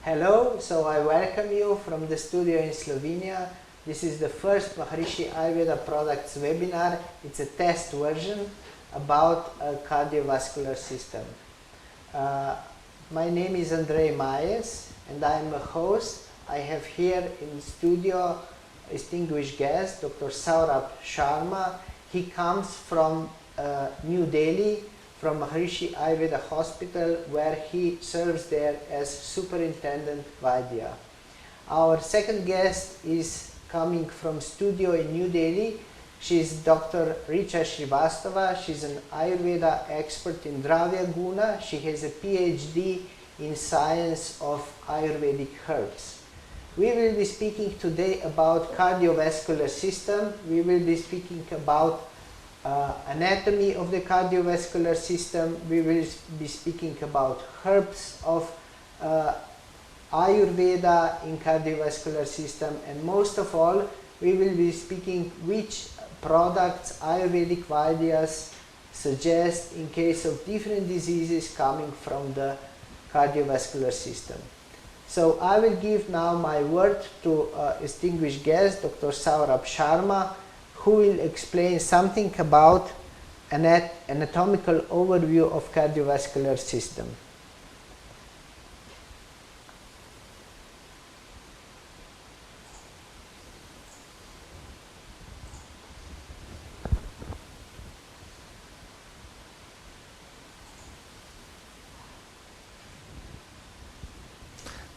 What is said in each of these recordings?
Hello, so I welcome you from the studio in Slovenia. This is the first Maharishi Ayurveda products webinar. It's a test version about a cardiovascular system. My name is Andrej Majes and I'm a host. I have here in studio distinguished guest, Dr. Saurabh Sharma. He comes from New Delhi, from Maharishi Ayurveda Hospital, where he serves there as Superintendent Vaidya. Our second guest is coming from studio in New Delhi. She is Dr. Richa Srivastava. She's an Ayurveda expert in Dravya Guna. She has a PhD in science of Ayurvedic herbs. We will be speaking today about cardiovascular system. We will be speaking about anatomy of the cardiovascular system. We will be speaking about herbs of Ayurveda in cardiovascular system, and most of all we will be speaking which products Ayurvedic Vaidyas suggest in case of different diseases coming from the cardiovascular system. So I will give now my word to distinguished guest Dr. Saurabh Sharma, who will explain something about anatomical overview of cardiovascular system.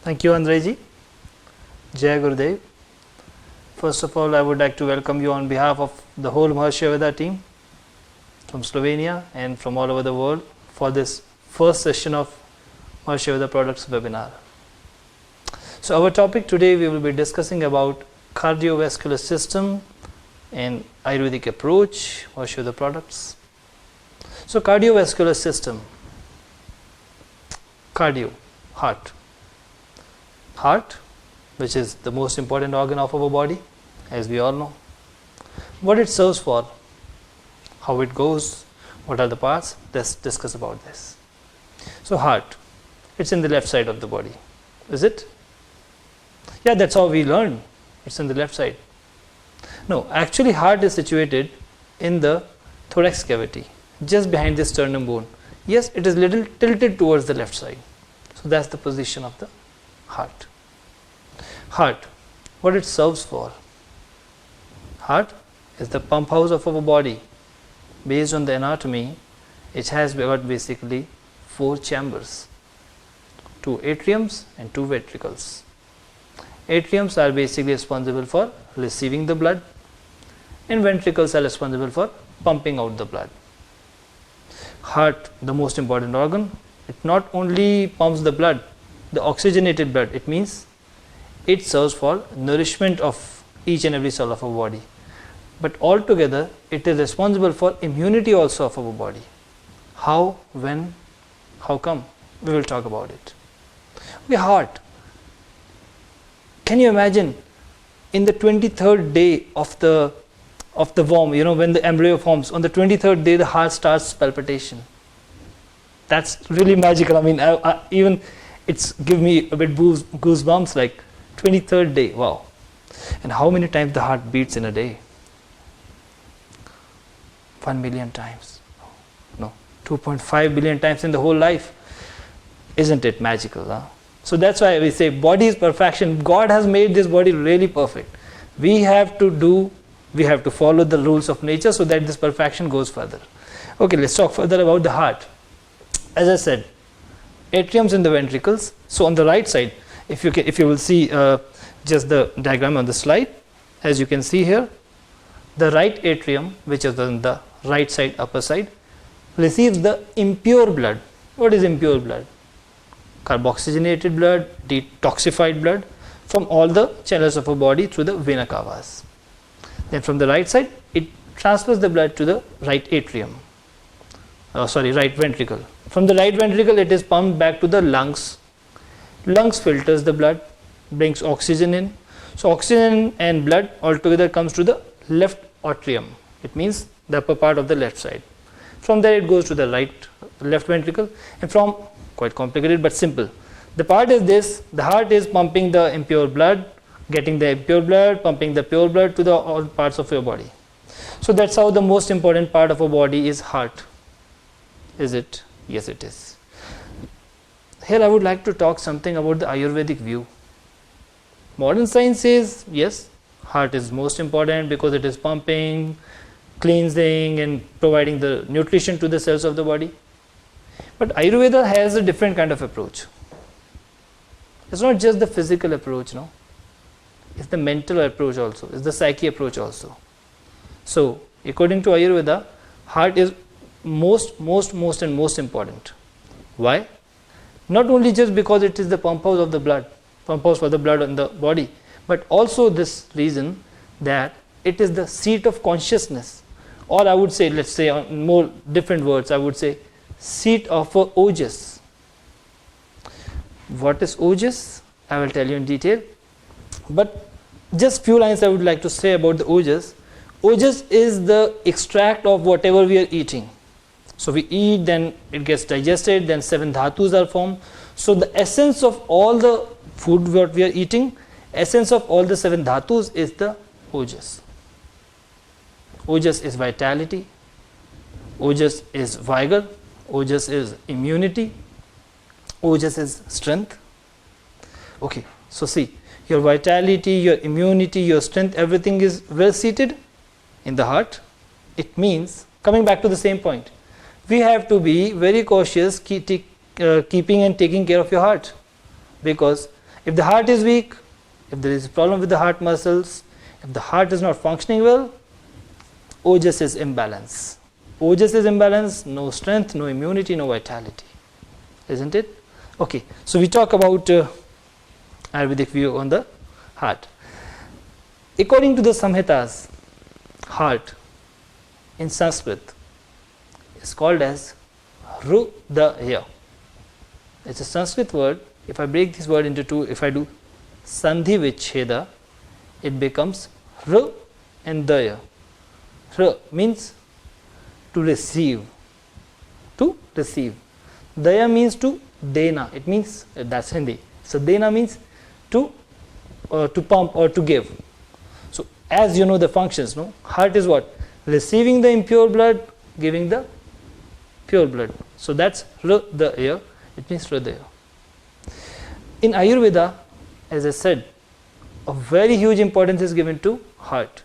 Thank you, Andreji. Jai Gurudev. First of all, I would like to welcome you on behalf of the whole Maharishi Ayurveda team from Slovenia and from all over the world for this first session of Maharishi Ayurveda Products webinar. So our topic today, we will be discussing about cardiovascular system and Ayurvedic approach, Maharishi Ayurveda products. So cardiovascular system, cardio, heart. Heart, which is the most important organ of our body, as we all know. What it serves for, how it goes, what are the parts, let's discuss about this. So heart, it's in the left side of the body, is it? Yeah, that's how we learn, it's in the left side. No, actually heart is situated in the thorax cavity, just behind the sternum bone. Yes, it is little tilted towards the left side. So that's the position of the heart. Heart, what it serves for? Heart is the pump house of our body. Based on the anatomy, it has got basically 4 chambers, 2 atriums and 2 ventricles. Atriums are basically responsible for receiving the blood, and ventricles are responsible for pumping out the blood. Heart, the most important organ, it not only pumps the blood, the oxygenated blood, it means it serves for nourishment of each and every cell of our body. But altogether, it is responsible for immunity also of our body. How, when, how come? We will talk about it. Okay, heart. Can you imagine in the 23rd day of the worm, when the embryo forms, on the 23rd day the heart starts palpitation. That's really magical. I mean, even it's give me a bit goosebumps, like 23rd day, wow. And how many times the heart beats in a day? 1 million times. No, 2.5 billion times in the whole life. Isn't it magical? Huh? So that's why we say body is perfection. God has made this body really perfect. We have to follow the rules of nature so that this perfection goes further. Okay, let's talk further about the heart. As I said, atriums and the ventricles. So on the right side, if you will see just the diagram on the slide, as you can see here, the right atrium, which is on the right side, upper side, receives the impure blood. What is impure blood? Carboxygenated blood, detoxified blood from all the channels of our body through the vena cavas. Then from the right side, it transfers the blood to the right atrium. Right ventricle. From the right ventricle, it is pumped back to the lungs. Lungs filters the blood, brings oxygen in. So oxygen and blood altogether comes to the left atrium. It means the upper part of the left side. From there it goes to the left ventricle, and from, quite complicated but simple, The part is this: the heart is pumping the impure blood, getting the impure blood, pumping the pure blood to the all parts of your body. So that's how the most important part of a body is heart. Is it? Yes, it is. Here I would like to talk something about the Ayurvedic view. Modern science says yes, heart is most important because it is pumping, cleansing and providing the nutrition to the cells of the body. But Ayurveda has a different kind of approach. It's not just the physical approach, no. It's the mental approach also. It's the psyche approach also. So, according to Ayurveda, heart is most important. Why? Not only just because it is the pump house of the blood, pump house for the blood in the body, but also this reason that it is the seat of consciousness, or I would say, let's say in more different words, I would say seat of ojas. What is ojas? I will tell you in detail, but just few lines I would like to say about the ojas. Ojas is the extract of whatever we are eating. So we eat, then it gets digested, then 7 dhatus are formed. So the essence of all the food what we are eating, essence of all the 7 dhatus is the ojas. Ojas is vitality, ojas is vigor, ojas is immunity, ojas is strength. Okay, so see, your vitality, your immunity, your strength, everything is well seated in the heart. It means, coming back to the same point, we have to be very cautious keeping and taking care of your heart, because if the heart is weak, if there is a problem with the heart muscles, if the heart is not functioning well, ojas is imbalance. Ojas is imbalance, no strength, no immunity, no vitality, isn't it? Okay, so we talk about Ayurvedic view on the heart. According to the Samhitas, heart in Sanskrit is called as Hrudaya. It's a Sanskrit word. If I break this word into two, if I do Sandhi Vichheda, it becomes Hr and Daya. Hr means to receive. To receive. Daya means to dena. It means, that's Hindi. So dena means to pump or to give. So as you know the functions, no? Heart is what? Receiving the impure blood, giving the pure blood. So that's Hridaya. It means Hridaya. In Ayurveda, as I said, a very huge importance is given to heart.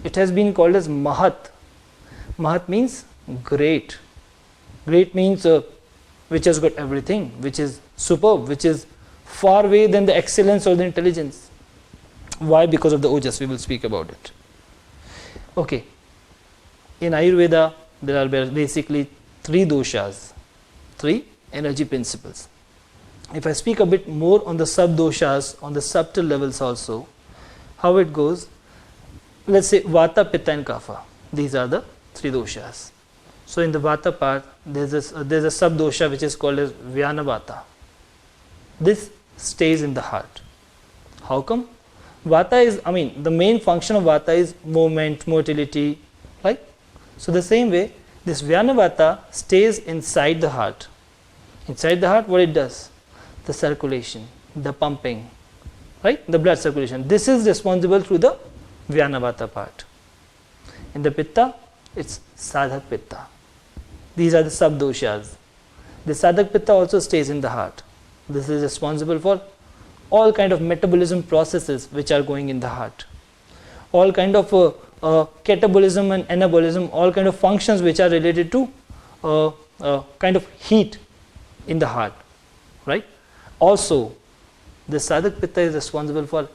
It has been called as Mahat. Mahat means great. Great means which has got everything, which is superb, which is far away than the excellence or the intelligence. Why? Because of the ojas. We will speak about it. Okay. In Ayurveda, there are basically 3 doshas, 3 energy principles. If I speak a bit more on the sub-doshas, on the subtle levels also, how it goes, let's say Vata, Pitta and Kapha. These are the 3 doshas. So in the Vata part, there's a sub-dosha which is called as Vyana Vata. This stays in the heart. How come? Vata is, the main function of Vata is movement, motility, right? So the same way, this Vyana Vata stays inside the heart. Inside the heart, what it does? The circulation, the pumping, right? The blood circulation. This is responsible through the Vyana Vata part. In the Pitta, it's Sadhak Pitta. These are the sub-doshas. The Sadhak Pitta also stays in the heart. This is responsible for all kind of metabolism processes which are going in the heart. All kind of catabolism and anabolism, all kind of functions which are related to kind of heat in the heart, right? Also, the Sadhak Pitta is responsible for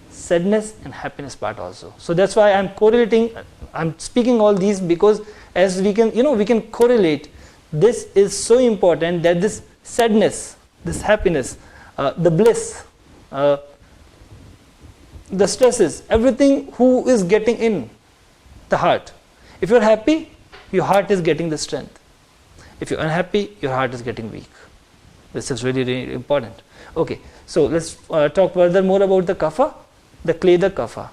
sadness and happiness part also. So that's why I'm correlating, I'm speaking all these because as we can, we can correlate. This is so important that this sadness, this happiness, the bliss, the stresses, everything who is getting in the heart. If you're happy, your heart is getting the strength. If you're unhappy, your heart is getting weak. This is really, really important. Okay, so let's talk further more about the kapha, the kleda kapha.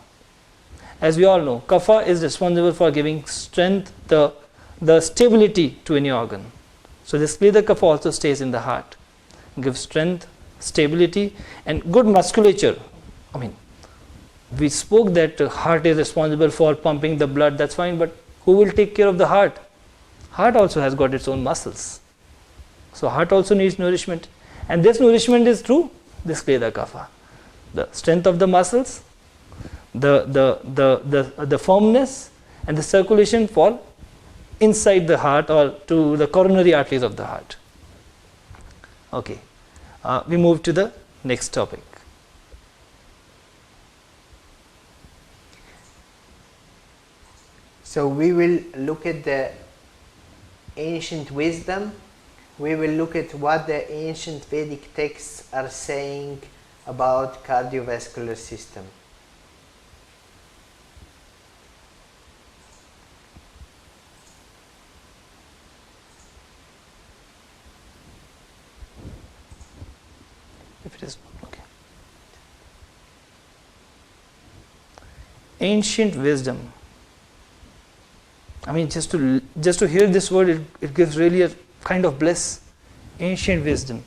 As we all know, kapha is responsible for giving strength, the stability to any organ. So this kleda kapha also stays in the heart, gives strength, stability and good musculature. I mean, we spoke that heart is responsible for pumping the blood, that's fine, but who will take care of the heart? Heart also has got its own muscles. So heart also needs nourishment. And this nourishment is through this Kleda Kapha. The strength of the muscles, the firmness and the circulation for inside the heart or to the coronary arteries of the heart. Okay, we move to the next topic. So we will look at the ancient wisdom. We will look at what the ancient Vedic texts are saying about cardiovascular system. If it is okay. Ancient wisdom. I mean, just to hear this word, it gives really a kind of bliss. Ancient wisdom.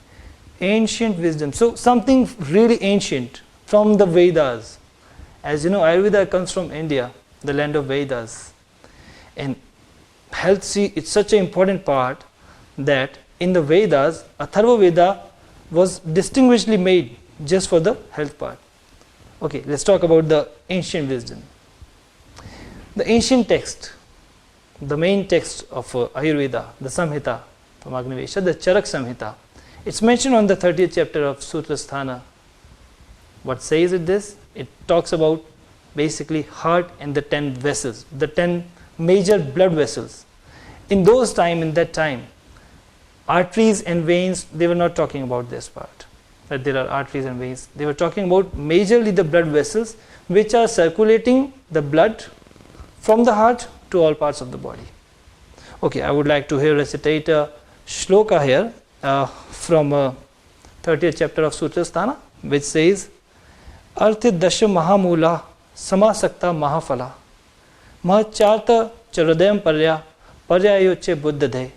Ancient wisdom. So something really ancient from the Vedas. As you know, Ayurveda comes from India, the land of Vedas. And health, see, it's such an important part that in the Vedas, Atharva Veda was distinguishedly made just for the health part. Okay, let's talk about the ancient wisdom. The ancient text, the main text of Ayurveda, the Samhita from Agnivesha, the Charak Samhita. It's mentioned on the 30th chapter of Sutrasthana. What says it this? It talks about basically heart and the 10 vessels, the 10 major blood vessels. In that time, arteries and veins, they were not talking about this part, that there are arteries and veins. They were talking about majorly the blood vessels which are circulating the blood from the heart to all parts of the body. Okay, I would like to here recitate a shloka here from 30th chapter of Sutrasthana, which says, Arthi dasha mahamula samasakta mahafala mahacharta charadayam parya paryayoche buddhade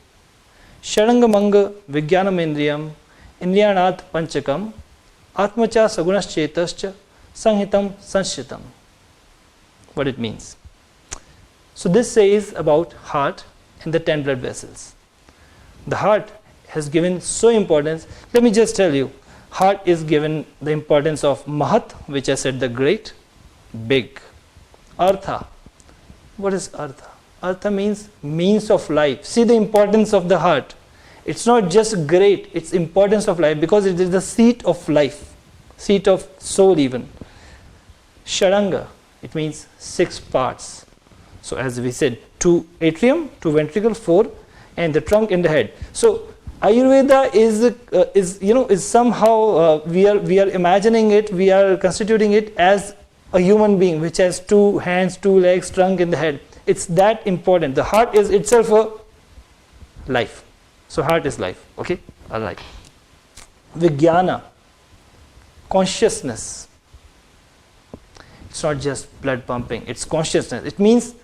sharangamanga vijnanamendriyam indriyanat panchakam atmacha sagunaschetascha sanhitam sanshitam. What it means. So this says about heart and the 10 blood vessels. The heart has given so importance. Let me just tell you, heart is given the importance of Mahat, which I said the great, big. Artha. What is Artha? Artha means means of life. See the importance of the heart. It's not just great, it's importance of life because it is the seat of life, seat of soul even. Sharanga, it means 6 parts. So as we said, 2 atrium, 2 ventricle, 4, and the trunk and the head. So Ayurveda is somehow we are imagining it, we are constituting it as a human being which has 2 hands, 2 legs, trunk and the head. It's that important. The heart is itself a life. So heart is life. Okay, all right. Vijnana, consciousness. It's not just blood pumping. It's consciousness. It means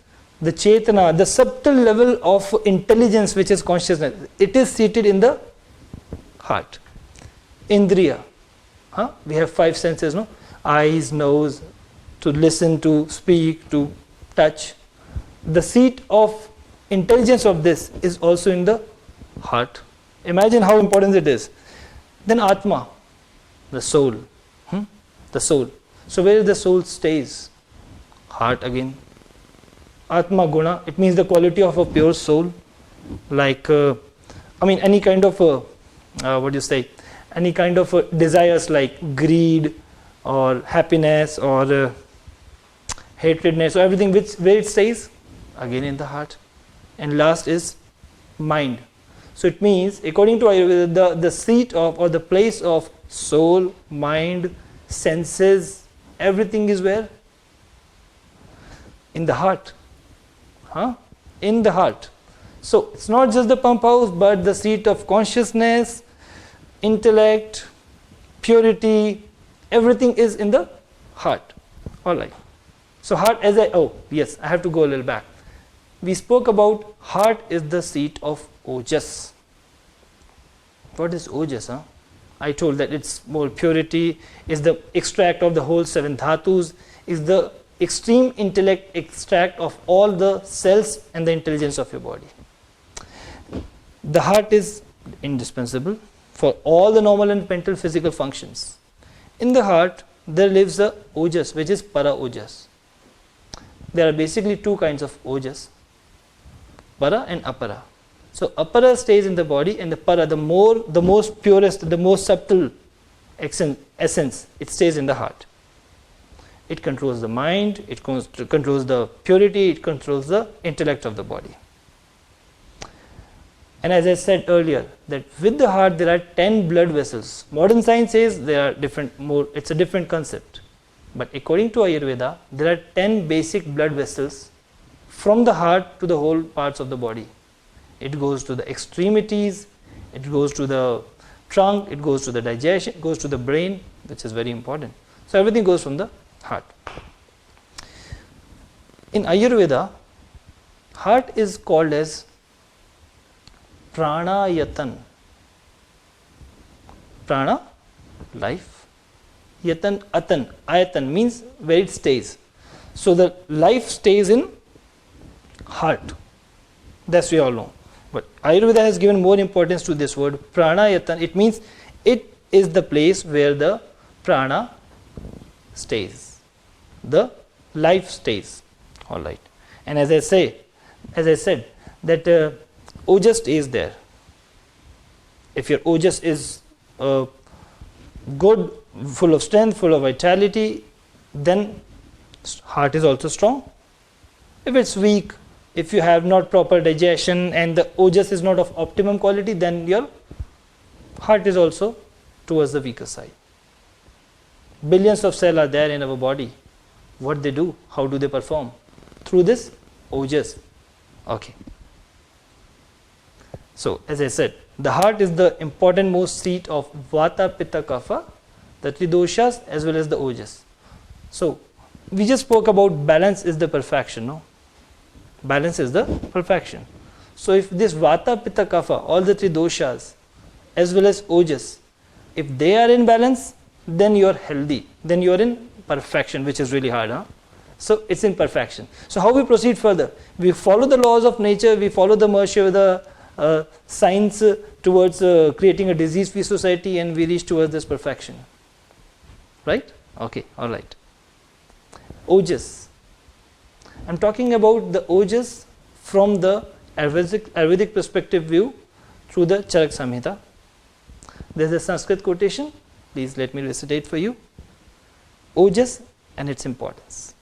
the chetana, the subtle level of intelligence which is consciousness, it is seated in the heart. Indriya, we have 5 senses, no? Eyes, nose, to listen, to speak, to touch. The seat of intelligence of this is also in the heart. Imagine how important it is. Then Atma, the soul. The soul. So where the soul stays? Heart again. Atma Guna, it means the quality of a pure soul. Like, any kind of, any kind of desires like greed or happiness or hatredness or everything, where it stays? Again in the heart. And last is mind. So it means, according to Ayurveda, the seat of or the place of soul, mind, senses, everything is where? In the heart. In the heart. So it's not just the pump house, but the seat of consciousness, intellect, purity, everything is in the heart. All right. So heart I have to go a little back. We spoke about heart is the seat of Ojas. What is Ojas? I told that it's more purity, is the extract of the whole 7 dhatus, is the extreme intellect extract of all the cells and the intelligence of your body. The heart is indispensable for all the normal and mental physical functions. In the heart, there lives the ojas, which is para ojas. There are basically 2 kinds of ojas, para and apara. So apara stays in the body, and the para, the most purest, the most subtle essence, it stays in the heart. It controls the mind, it controls the purity, it controls the intellect of the body. And as I said earlier, that with the heart there are 10 blood vessels. Modern science says there are it's a different concept. But according to Ayurveda, there are 10 basic blood vessels from the heart to the whole parts of the body. It goes to the extremities, it goes to the trunk, it goes to the digestion, it goes to the brain, which is very important. So everything goes from the heart. In Ayurveda, heart is called as pranayatan. Prana, life. Yatan, atan. Ayatan means where it stays. So the life stays in heart. That's we all know. But Ayurveda has given more importance to this word pranayatan. It means it is the place where the prana stays. The life stays. All right. And as I said, that ojas stays there. If your ojas is good, full of strength, full of vitality, then heart is also strong. If it's weak, if you have not proper digestion and the ojas is not of optimum quality, then your heart is also towards the weaker side. Billions of cells are there in our body. What they do? How do they perform? Through this ojas. Okay. So, as I said, the heart is the important most seat of Vata, Pitta, Kapha, the three doshas as well as the ojas. So, we just spoke about balance is the perfection, no? Balance is the perfection. So, if this Vata, Pitta, Kapha, all the three doshas as well as ojas, if they are in balance, then you are healthy, then you are in perfection, which is really hard, huh? So, it's in perfection. So, how we proceed further? We follow the laws of nature, we follow the mercy of the science towards creating a disease-free society, and we reach towards this perfection. Right? Okay, alright. Ojas. I am talking about the ojas from the Ayurvedic perspective view through the Charak Samhita. There is a Sanskrit quotation. Please let me recitate for you. Ojas and its importance.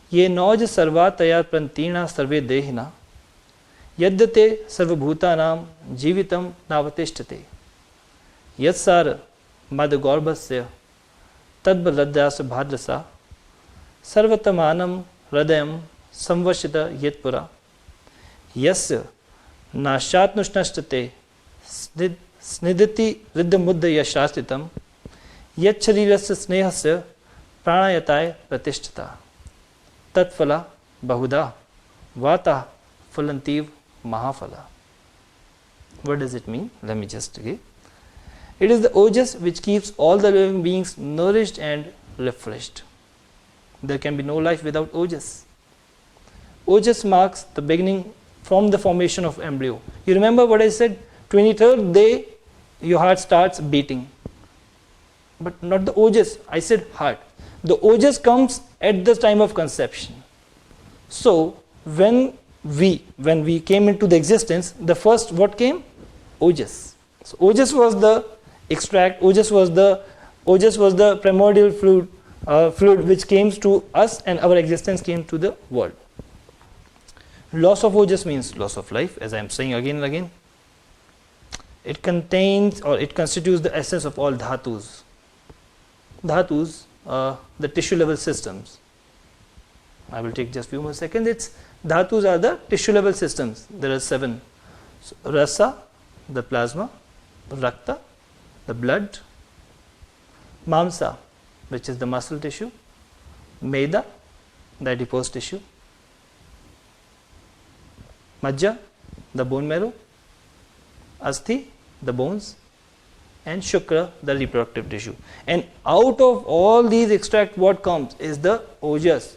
Ye noj sarvataya prantina sarve dehina yadyate sarvabhutanam jivitam navatishtate yatsara madagarbhasya tadbaladhyasa bhadrasa sarvatamanam hradayam samvashita yetpura yasya nashatnushnashtate snidati riddhamuddaya shastitam yachharirasya snehasya pranayataya pratishtata tatfala bahuda vata phalantiv mahaphala. What does it mean? Let me just give. It is the ojas which keeps all the living beings nourished and refreshed. There can be no life without ojas. Ojas marks the beginning from the formation of embryo. You remember what I said? 23rd day your heart starts beating. But not the ojas. I said heart. The ojas comes at the time of conception. So when we came into the existence, the first what came? Ojas. So ojas was the extract. Ojas was the primordial fluid which came to us, and our existence came to the world. Loss of ojas means loss of life, as I am saying again and again. It contains, or it constitutes, the essence of all dhatus. Dhatus, the tissue level systems. I will take just few more seconds. Dhatus are the tissue level systems. There are 7. So, rasa, the plasma; rakta, the blood; mamsa, which is the muscle tissue; meda, the adipose tissue; majja, the bone marrow; asthi, the bones; and Shukra, the reproductive tissue. And out of all these extract, what comes is the ojas.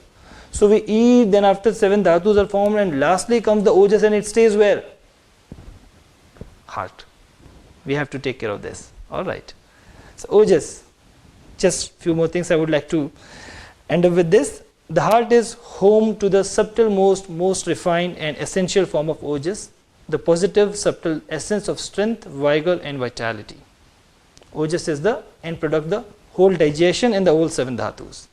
So we eat, then after 7 dhatus are formed, and lastly comes the ojas, and it stays where? Heart. We have to take care of this. All right. So ojas. Just few more things I would like to end up with this. The heart is home to the subtle, most refined and essential form of ojas, the positive, subtle essence of strength, vigor and vitality. Ojas is the end product, the whole digestion and the whole 7 dhatus.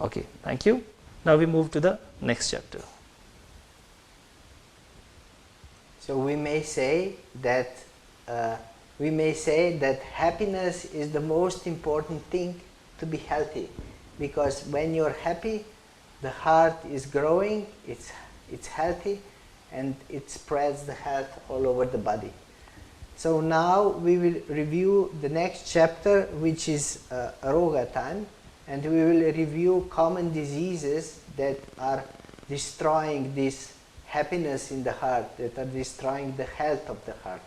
Okay, thank you. Now we move to the next chapter. So we may say that happiness is the most important thing to be healthy, because when you're happy, the heart is growing, it's healthy, and it spreads the health all over the body. So now we will review the next chapter, which is Roga time, and we will review common diseases that are destroying this happiness in the heart, that are destroying the health of the heart.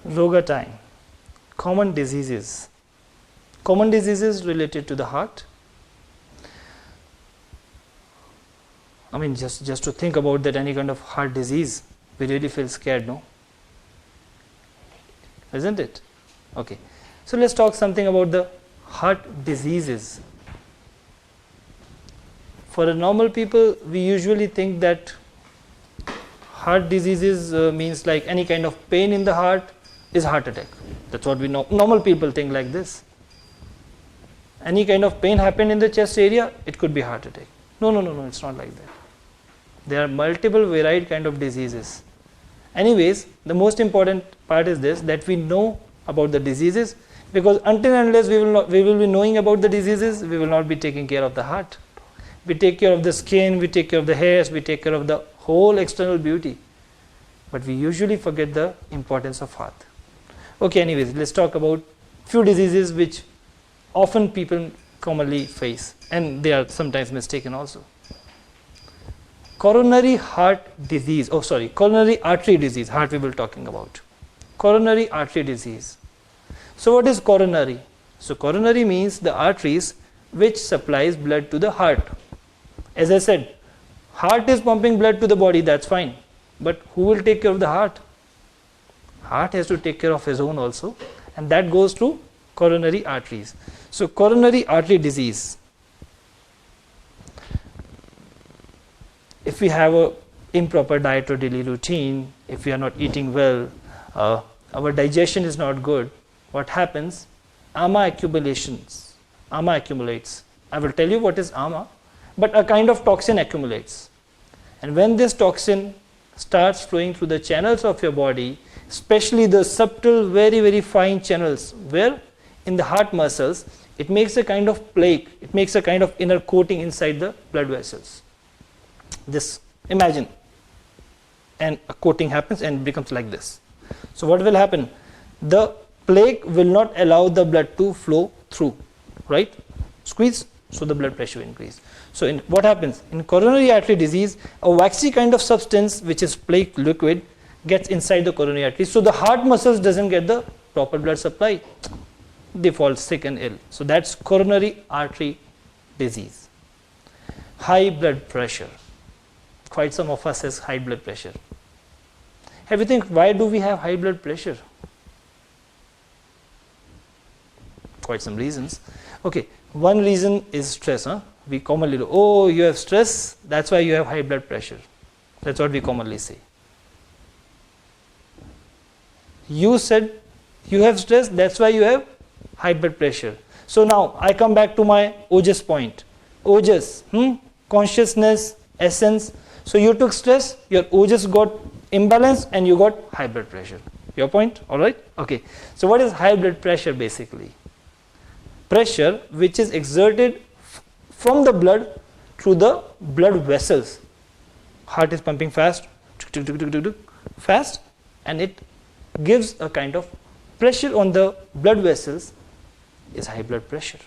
Roga time. Common diseases. Common diseases related to the heart. I mean, just to think about that, any kind of heart disease, we really feel scared, no? Isn't it? Okay. So let's talk something about the heart diseases. For a normal people, we usually think that heart diseases means like any kind of pain in the heart is heart attack. That's what we know. Normal people think like this. Any kind of pain happened in the chest area, it could be heart attack. No, it's not like that. There are multiple varied kind of diseases. Anyways, the most important part is this, that we know about the diseases, because until and unless we will be knowing about the diseases, we will not be taking care of the heart. We take care of the skin, we take care of the hairs, we take care of the whole external beauty. But we usually forget the importance of heart. Okay, anyways, let's talk about few diseases which often people commonly face, and they are sometimes mistaken also. Coronary artery disease, heart we will talking about. Coronary artery disease. So what is coronary? So coronary means the arteries which supplies blood to the heart. As I said, heart is pumping blood to the body, that's fine. But who will take care of the heart? Heart has to take care of his own also, and that goes through coronary arteries. So coronary artery disease. If we have a improper diet or daily routine, if we are not eating well, our digestion is not good, what happens? Ama accumulates. I will tell you what is ama, but a kind of toxin accumulates. And when this toxin starts flowing through the channels of your body, especially the subtle, very, very fine channels, where in the heart muscles, it makes a kind of plaque, it makes a kind of inner coating inside the blood vessels. This, imagine, and a coating happens and becomes like this. So what will happen? The plaque will not allow the blood to flow through, right? Squeeze, so the blood pressure will increase. So what happens? In coronary artery disease, a waxy kind of substance, which is plaque liquid, gets inside the coronary artery. So the heart muscles doesn't get the proper blood supply. They fall sick and ill. So that's coronary artery disease. High blood pressure. Quite some of us has high blood pressure. Have you think, why do we have high blood pressure? Quite some reasons. Okay, one reason is stress. We commonly do, oh, you have stress, that's why you have high blood pressure. That's what we commonly say. You said you have stress, that's why you have high blood pressure. So now I come back to my ojas point. Ojas, consciousness, essence. So you took stress, your ojas got imbalance, and you got high blood pressure. Your point? Alright? Okay. So what is high blood pressure basically? Pressure which is exerted from the blood through the blood vessels. Heart is pumping fast, and it gives a kind of pressure on the blood vessels is high blood pressure.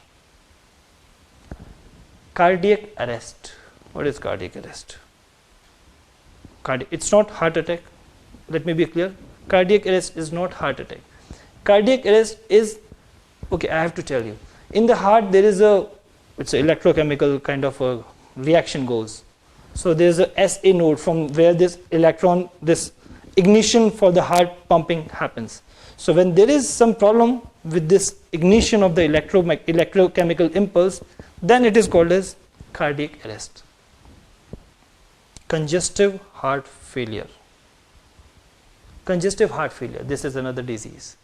Cardiac arrest. What is cardiac arrest? It's not heart attack. Let me be clear. Cardiac arrest is not heart attack. Cardiac arrest is, okay, I have to tell you. In the heart, there is it's an electrochemical kind of a reaction goes. So there is a SA node from where this ignition for the heart pumping happens. So when there is some problem with this ignition of the electrochemical impulse, then it is called as cardiac arrest. Congestive heart failure. Congestive heart failure, this is another disease.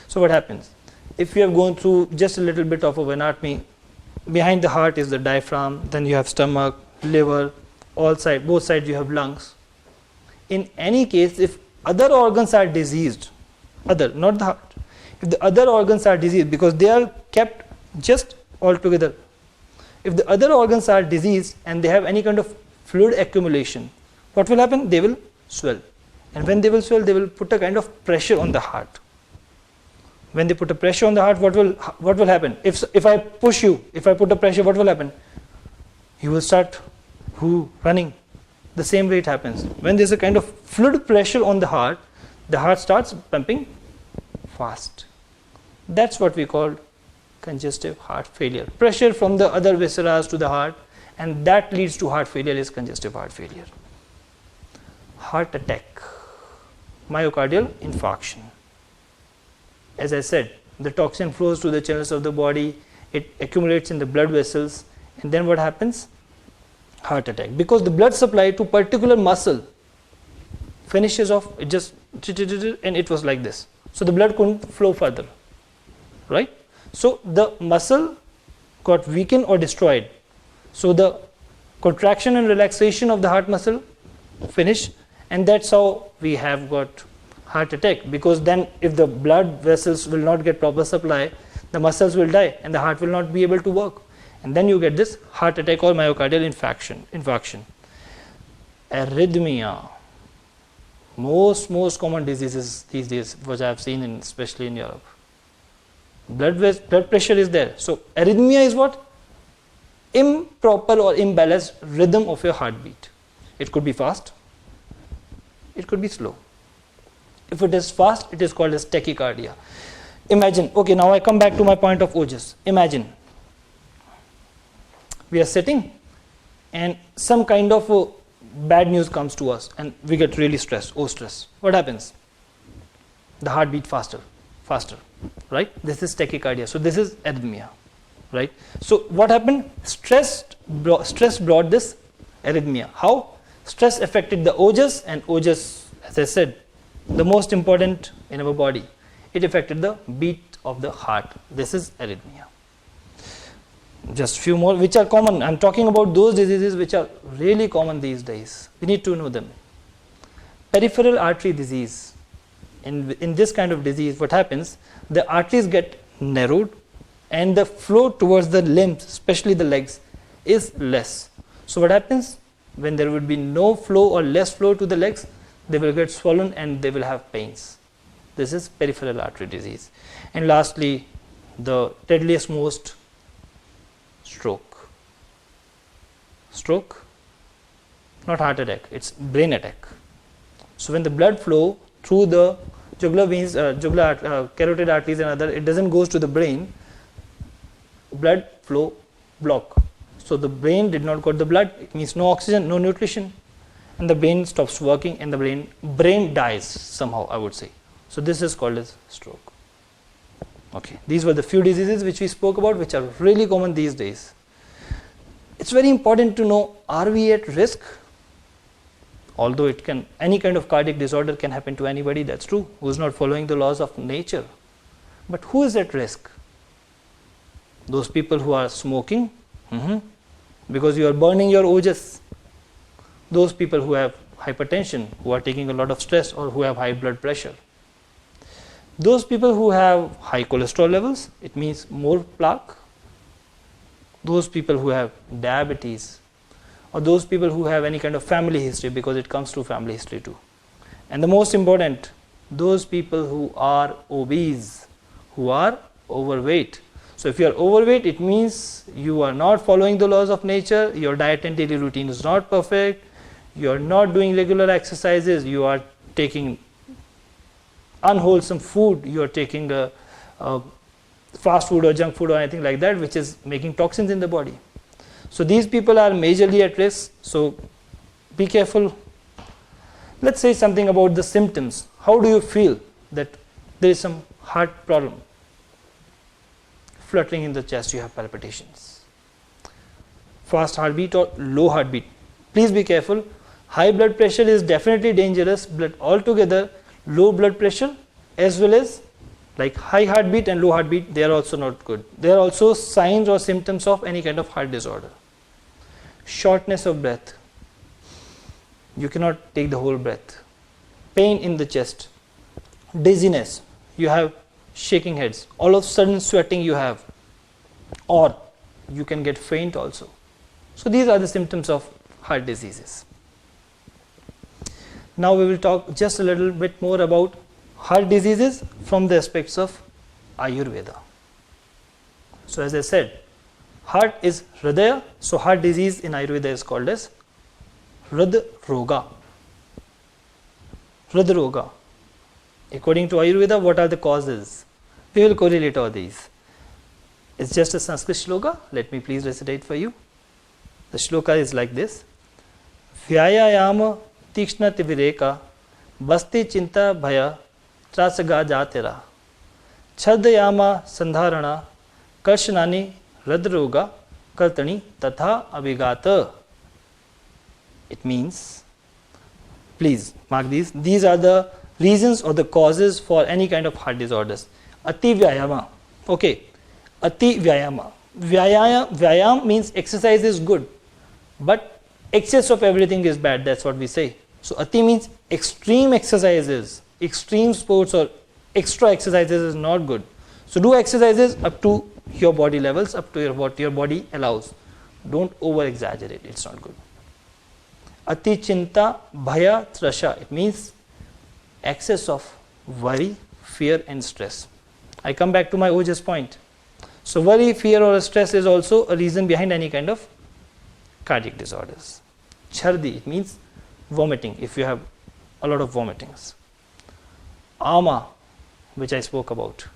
So what happens? If you have gone through just a little bit of anatomy, behind the heart is the diaphragm, then you have stomach, liver, both sides you have lungs. In any case, if other organs are diseased, not the heart, if the other organs are diseased, because they are kept just all together, if the other organs are diseased and they have any kind of fluid accumulation, what will happen? They will swell. And when they will swell, they will put a kind of pressure on the heart. When they put a pressure on the heart, what will happen? If I push you, if I put a pressure, what will happen? You will start running. The same way it happens. When there is a kind of fluid pressure on the heart starts pumping fast. That's what we call congestive heart failure. Pressure from the other viscera to the heart, and that leads to heart failure is congestive heart failure. Heart attack, myocardial infarction. As I said, the toxin flows to the channels of the body, it accumulates in the blood vessels, and then what happens? Heart attack. Because the blood supply to particular muscle finishes off, it just, and it was like this. So the blood couldn't flow further, right? So the muscle got weakened or destroyed. So the contraction and relaxation of the heart muscle finish, and that's how we have got heart attack, because then if the blood vessels will not get proper supply, the muscles will die and the heart will not be able to work, and then you get this heart attack or myocardial infarction. Arrhythmia, most common diseases these days which I have seen especially in Europe. Blood pressure is there, so arrhythmia is what? Improper or imbalanced rhythm of your heartbeat. It could be fast, it could be slow. If it is fast, it is called as tachycardia. Imagine, okay, now I come back to my point of OJAS. Imagine we are sitting and some kind of bad news comes to us and we get really stressed. Stress. What happens? The heart beat faster, right? This is tachycardia. So this is arrhythmia, right? So what happened? Stress brought this arrhythmia. How? Stress affected the OJAS, and OJAS, as I said, the most important in our body. It affected the beat of the heart. This is arrhythmia. Just few more which are common. I am talking about those diseases which are really common these days. We need to know them. Peripheral artery disease. In this kind of disease, what happens? The arteries get narrowed and the flow towards the limbs, especially the legs, is less. So what happens? When there would be no flow or less flow to the legs, they will get swollen and they will have pains. This is peripheral artery disease. And lastly, the deadliest most, stroke. Stroke, not heart attack, it's brain attack. So when the blood flow through the jugular veins, carotid arteries and other, it doesn't goes to the brain, blood flow block. So the brain did not got the blood, it means no oxygen, no nutrition, and the brain stops working and the brain dies somehow, I would say. So this is called as stroke. Okay, these were the few diseases which we spoke about, which are really common these days. It's very important to know, are we at risk? Although any kind of cardiac disorder can happen to anybody, that's true, who is not following the laws of nature. But who is at risk? Those people who are smoking, because you are burning your OJAS. Those people who have hypertension, who are taking a lot of stress, or who have high blood pressure. Those people who have high cholesterol levels, it means more plaque. Those people who have diabetes, or those people who have any kind of family history, because it comes through family history too. And the most important, those people who are obese, who are overweight. So if you are overweight, it means you are not following the laws of nature, your diet and daily routine is not perfect, you are not doing regular exercises, you are taking unwholesome food, you are taking a fast food or junk food or anything like that, which is making toxins in the body. So these people are majorly at risk. So be careful. Let's say something about the symptoms. How do you feel that there is some heart problem? Fluttering in the chest, you have palpitations. Fast heartbeat or low heartbeat. Please be careful. High blood pressure is definitely dangerous, but altogether low blood pressure as well as like high heartbeat and low heartbeat, they are also not good. They are also signs or symptoms of any kind of heart disorder. Shortness of breath. You cannot take the whole breath. Pain in the chest. Dizziness. You have shaking heads. All of a sudden sweating you have. Or you can get faint also. So these are the symptoms of heart diseases. Now we will talk just a little bit more about heart diseases from the aspects of Ayurveda. So as I said, heart is Hridaya, so heart disease in Ayurveda is called as Hridroga. Hridroga. According to Ayurveda, what are the causes? We will correlate all these. It's just a Sanskrit shloka. Let me please recitate for you. The shloka is like this. Vyayayama tikshna tivireka basti chinta bhaya trasaga jatera chhadayama sandharana karshanani hridroga kartani tatha abhigata. It means, please mark these are the reasons or the causes for any kind of heart disorders. Ati vyayama. Okay. Ati vyayama. Vyayam means exercise is good, but excess of everything is bad. That's what we say. So ati means extreme exercises, extreme sports or extra exercises is not good. So do exercises up to your body levels, up to what your body allows. Don't over exaggerate. It's not good. Ati chinta bhaya trasha. It means excess of worry, fear and stress. I come back to my ojas point. So worry, fear or stress is also a reason behind any kind of cardiac disorders. Chardi, it means vomiting, if you have a lot of vomitings. Ama, which I spoke about,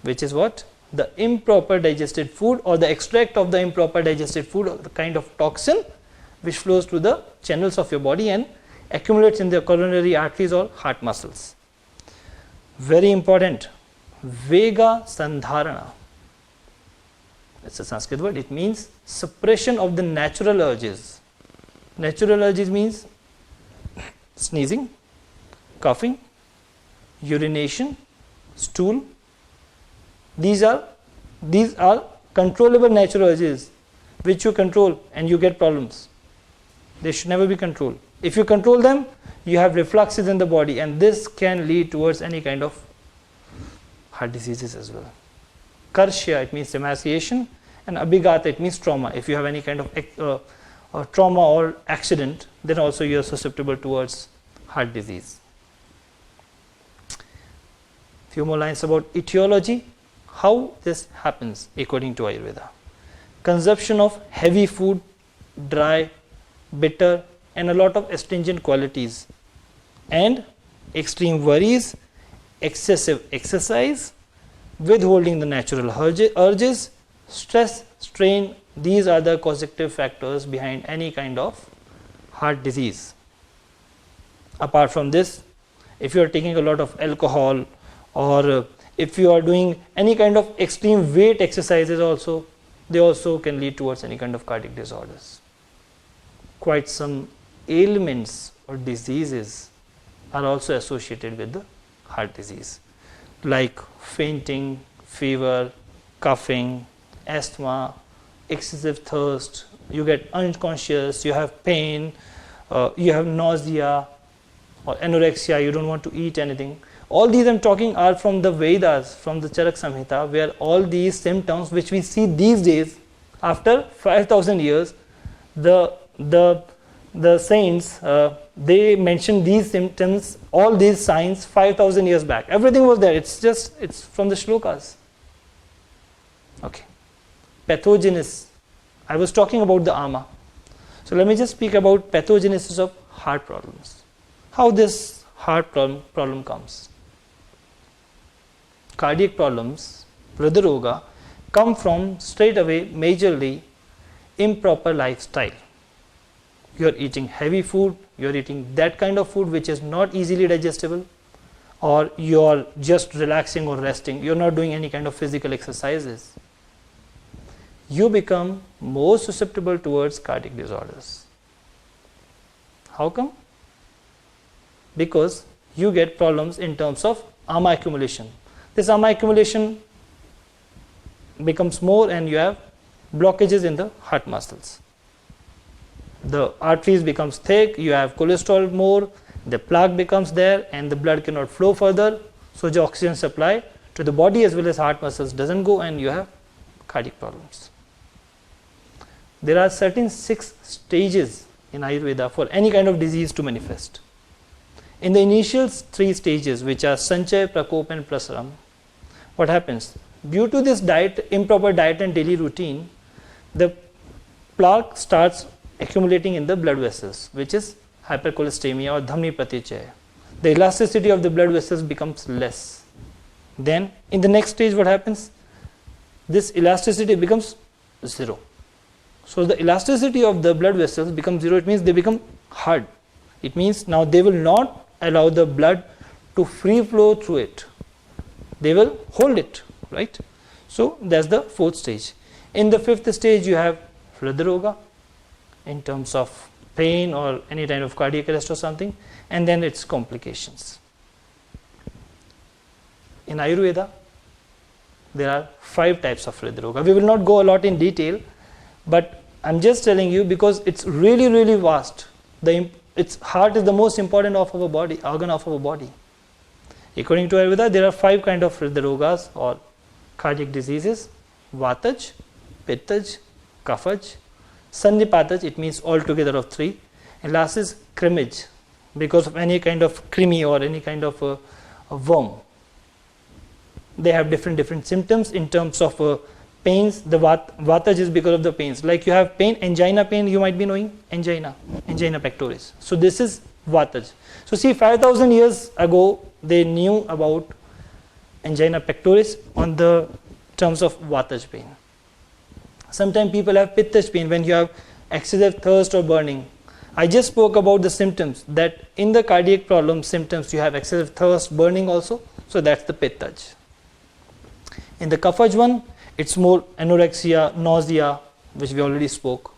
which is what? The improper digested food or the extract of the improper digested food or the kind of toxin which flows through the channels of your body and accumulates in the coronary arteries or heart muscles. Very important, Vega Sandharana. It's a Sanskrit word. It means suppression of the natural urges. Natural urges means sneezing, coughing, urination, stool. These are controllable natural urges which you control and you get problems. They should never be controlled. If you control them, you have refluxes in the body and this can lead towards any kind of heart diseases as well. Karshya, it means emaciation, and abhigata, it means trauma. If you have any kind of trauma or accident, then also you are susceptible towards heart disease. Few more lines about etiology, how this happens according to Ayurveda. Consumption of heavy food, dry, bitter, and a lot of astringent qualities, and extreme worries, excessive exercise, withholding the natural urges, stress, strain, these are the causative factors behind any kind of heart disease. Apart from this, if you are taking a lot of alcohol or if you are doing any kind of extreme weight exercises also, they also can lead towards any kind of cardiac disorders. Quite some ailments or diseases are also associated with the heart disease, like fainting, fever, coughing, asthma, excessive thirst, you get unconscious, you have pain, you have nausea or anorexia, you don't want to eat anything. All these I'm talking are from the Vedas, from the Charak Samhita, where all these symptoms which we see these days after 5,000 years, the the saints, they mentioned these symptoms, all these signs 5,000 years back. Everything was there. It's from the shlokas. Okay. Pathogenesis. I was talking about the ama. So let me just speak about pathogenesis of heart problems. How this heart problem comes. Cardiac problems, Hridaroga, come from straight away majorly improper lifestyle. You are eating heavy food, you are eating that kind of food which is not easily digestible, or you are just relaxing or resting, you are not doing any kind of physical exercises. You become more susceptible towards cardiac disorders. How come? Because you get problems in terms of ama accumulation. This ama accumulation becomes more and you have blockages in the heart muscles. The arteries becomes thick, you have cholesterol more, the plaque becomes there and the blood cannot flow further, so the oxygen supply to the body as well as heart muscles doesn't go and you have cardiac problems. There are certain 6 stages in Ayurveda for any kind of disease to manifest. In the initial 3 stages, which are Sanchay, Prakop and Prasaram, what happens? Due to this improper diet and daily routine, the plaque starts accumulating in the blood vessels, which is hypercholesteremia or dhamni pratyachaya. The elasticity of the blood vessels becomes less. Then in the next stage what happens? This elasticity becomes 0. So the elasticity of the blood vessels becomes 0, it means they become hard. It means now they will not allow the blood to free flow through it. They will hold it, right? So that's the 4th stage. In the 5th stage you have Hridaroga in terms of pain or any kind of cardiac arrest or something, and then its complications. In Ayurveda, there are 5 types of Hridaroga. We will not go a lot in detail, but I'm just telling you because it's really, really vast. Its heart is the most important of our body, organ of our body. According to Ayurveda, there are 5 kind of Hridarogas or cardiac diseases: Vataj, Pittaj, Kafaj, Sannipataj, it means altogether of 3, and last is Crimmage, because of any kind of krimi or any kind of a worm. They have different symptoms in terms of pains. The Vataj is because of the pains. Like you have pain, angina pain, you might be knowing angina pectoris. So this is Vataj. So see, 5,000 years ago, they knew about angina pectoris on the terms of Vataj pain. Sometimes people have Pittaj pain when you have excessive thirst or burning. I just spoke about the symptoms, that in the cardiac problem symptoms you have excessive thirst, burning also. So that's the Pittaj. In the Kafaj one, it's more anorexia, nausea, which we already spoke.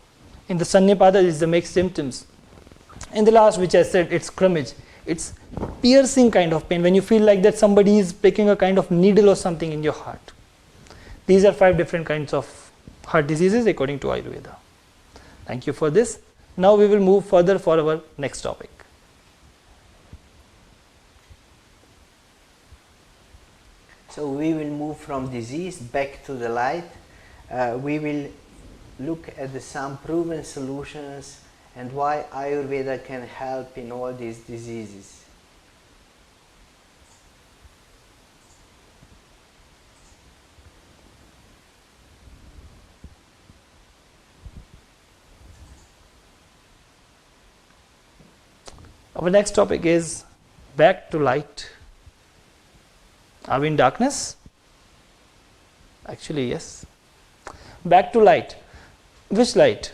In the Sannipada, it's the mixed symptoms. In the last, which I said, it's Crimmage. It's piercing kind of pain when you feel like that somebody is pricking a kind of needle or something in your heart. These are 5 different kinds of heart diseases according to Ayurveda. Thank you for this. Now we will move further for our next topic. So we will move from disease back to the light. We will look at some proven solutions and why Ayurveda can help in all these diseases. Our next topic is back to light. Are we in darkness? Actually, yes. Back to light. Which light?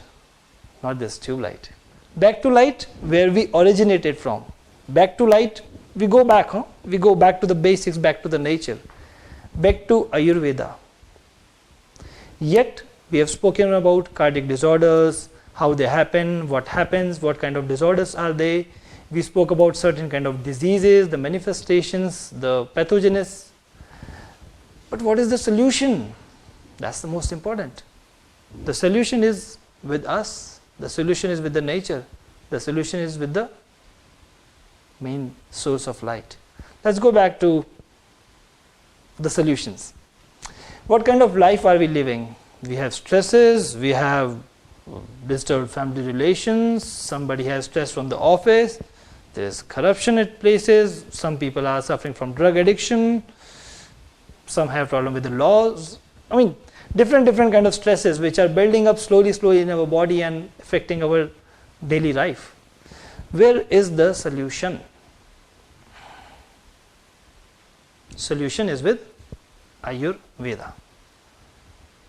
Not this tube light. Back to light where we originated from. Back to light, we go back, we go back to the basics, back to the nature, back to Ayurveda. Yet we have spoken about cardiac disorders, how they happen, what happens, what kind of disorders are they. We spoke about certain kind of diseases, the manifestations, the pathogenesis. But what is the solution? That's the most important. The solution is with us. The solution is with the nature. The solution is with the main source of light. Let's go back to the solutions. What kind of life are we living? We have stresses, we have disturbed family relations, somebody has stress from the office, there is corruption at places, some people are suffering from drug addiction, some have problem with the laws. I mean, different kind of stresses which are building up slowly in our body and affecting our daily life. Where is the solution? Solution is with Ayurveda.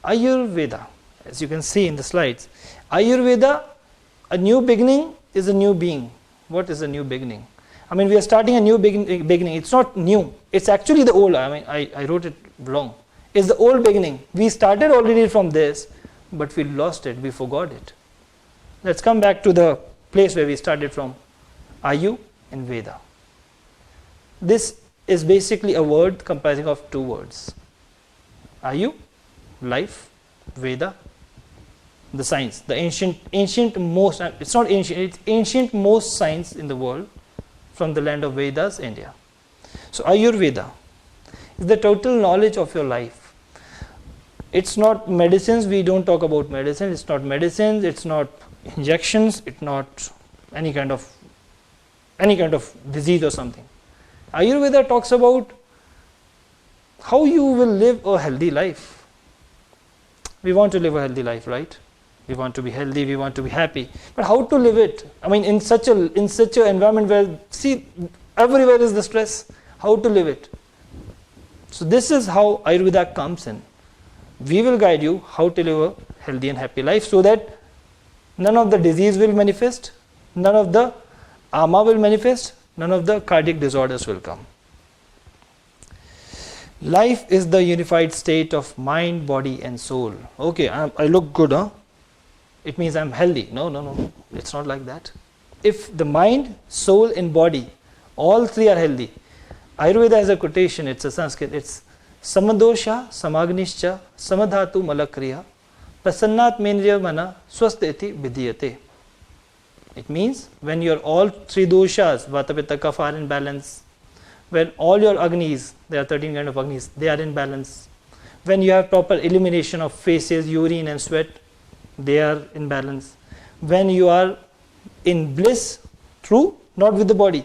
Ayurveda, as you can see in the slides, Ayurveda, a new beginning is a new being. What is a new beginning? I mean, we are starting a new beginning. It's not new. It's actually the old. I mean, I wrote it wrong. It's the old beginning. We started already from this, but we lost it. We forgot it. Let's come back to the place where we started from. Ayu and Veda. This is basically a word comprising of two words. Ayu, life, Veda, the science, the ancient most, it's not ancient, it's ancient most science in the world from the land of Vedas, India. So Ayurveda is the total knowledge of your life. It's not medicines, we don't talk about medicine, it's not medicines, it's not injections, it's not any kind of disease or something. Ayurveda talks about how you will live a healthy life. We want to live a healthy life, right? We want to be healthy, we want to be happy. But how to live it? I mean, in such an environment where, see, everywhere is the stress, how to live it? So this is how Ayurveda comes in. We will guide you how to live a healthy and happy life so that none of the disease will manifest, none of the ama will manifest, none of the cardiac disorders will come. Life is the unified state of mind, body and soul. Okay, I look good, huh? It means I'm healthy. No. It's not like that. If the mind, soul and body, all three are healthy. Ayurveda has a quotation, it's a Sanskrit, it's Samadosha, Samagnischa, Samadhatu Malakriya, Prasannat Menrya Mana, Swasteti Vidiyate. It means when your all three doshas, Vata, Pitta, Kapha are in balance, when all your Agnis, there are 13 kind of Agnis, they are in balance, when you have proper elimination of faces, urine and sweat, they are in balance, when you are in bliss, true, not with the body,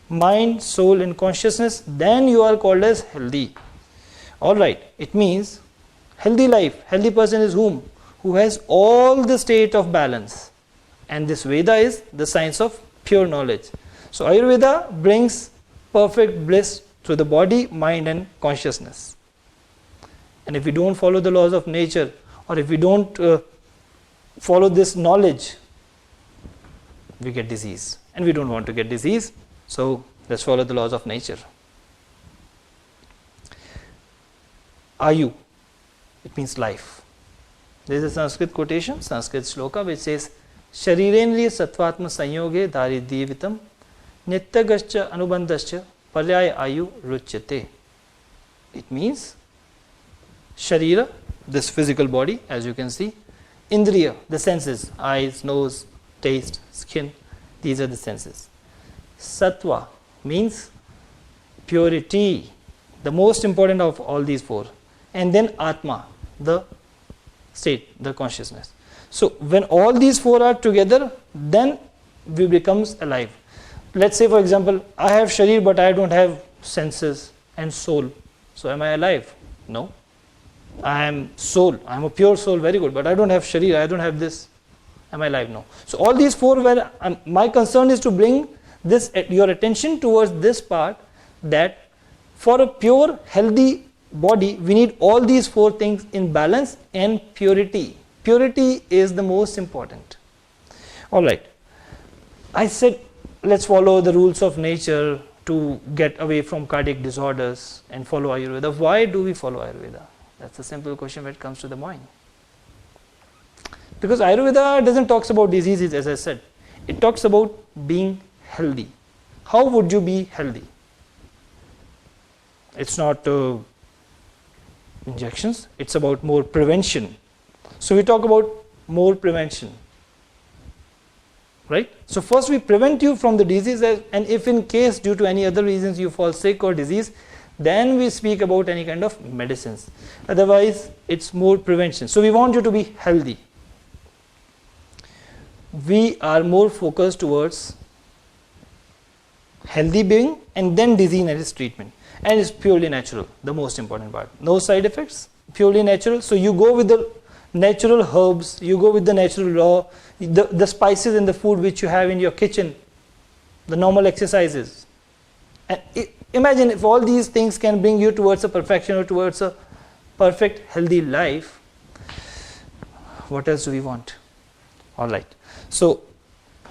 mind, soul and consciousness, then you are called as healthy. Alright, it means healthy life, healthy person is whom? Who has all the state of balance. And this Veda is the science of pure knowledge. So Ayurveda brings perfect bliss through the body, mind and consciousness. And if we don't follow the laws of nature, or if we don't follow this knowledge, we get disease. And we don't want to get disease, so let's follow the laws of nature. Ayu, it means life. There is a Sanskrit quotation, Sanskrit shloka, which says, Sharirenriya sattvatma sanyoge daridyevitam nityagascha anubandhascha paryaya ayu ruchyate. It means Sharira, this physical body, as you can see, Indriya, the senses, eyes, nose, taste, skin, these are the senses. Sattva means purity, the most important of all these four. And then Atma, the state, the consciousness. So when all these four are together, then we becomes alive. Let's say, for example, I have Sharir but I don't have senses and soul. So am I alive? No. I am soul, I am a pure soul, very good, but I don't have Sharir, I don't have this. Am I alive? No. So all these four, where my concern is to bring this your attention towards this part, that for a pure healthy body we need all these four things in balance and purity. Purity is the most important. Alright, I said let's follow the rules of nature to get away from cardiac disorders and follow Ayurveda. Why do we follow Ayurveda? That's a simple question when it comes to the mind. Because Ayurveda doesn't talk about diseases, as I said. It talks about being healthy. How would you be healthy? It's not injections, it's about more prevention. So we talk about more prevention. Right? So first we prevent you from the disease, and if in case due to any other reasons you fall sick or disease, then we speak about any kind of medicines. Otherwise it's more prevention. So we want you to be healthy. we are more focused towards healthy being and then disease and its treatment, and it's purely natural, the most important part. No side effects, purely natural. So you go with the natural herbs, you go with the natural raw, the spices in the food which you have in your kitchen, the normal exercises. And imagine if all these things can bring you towards a perfection or towards a perfect healthy life, what else do we want? All right. So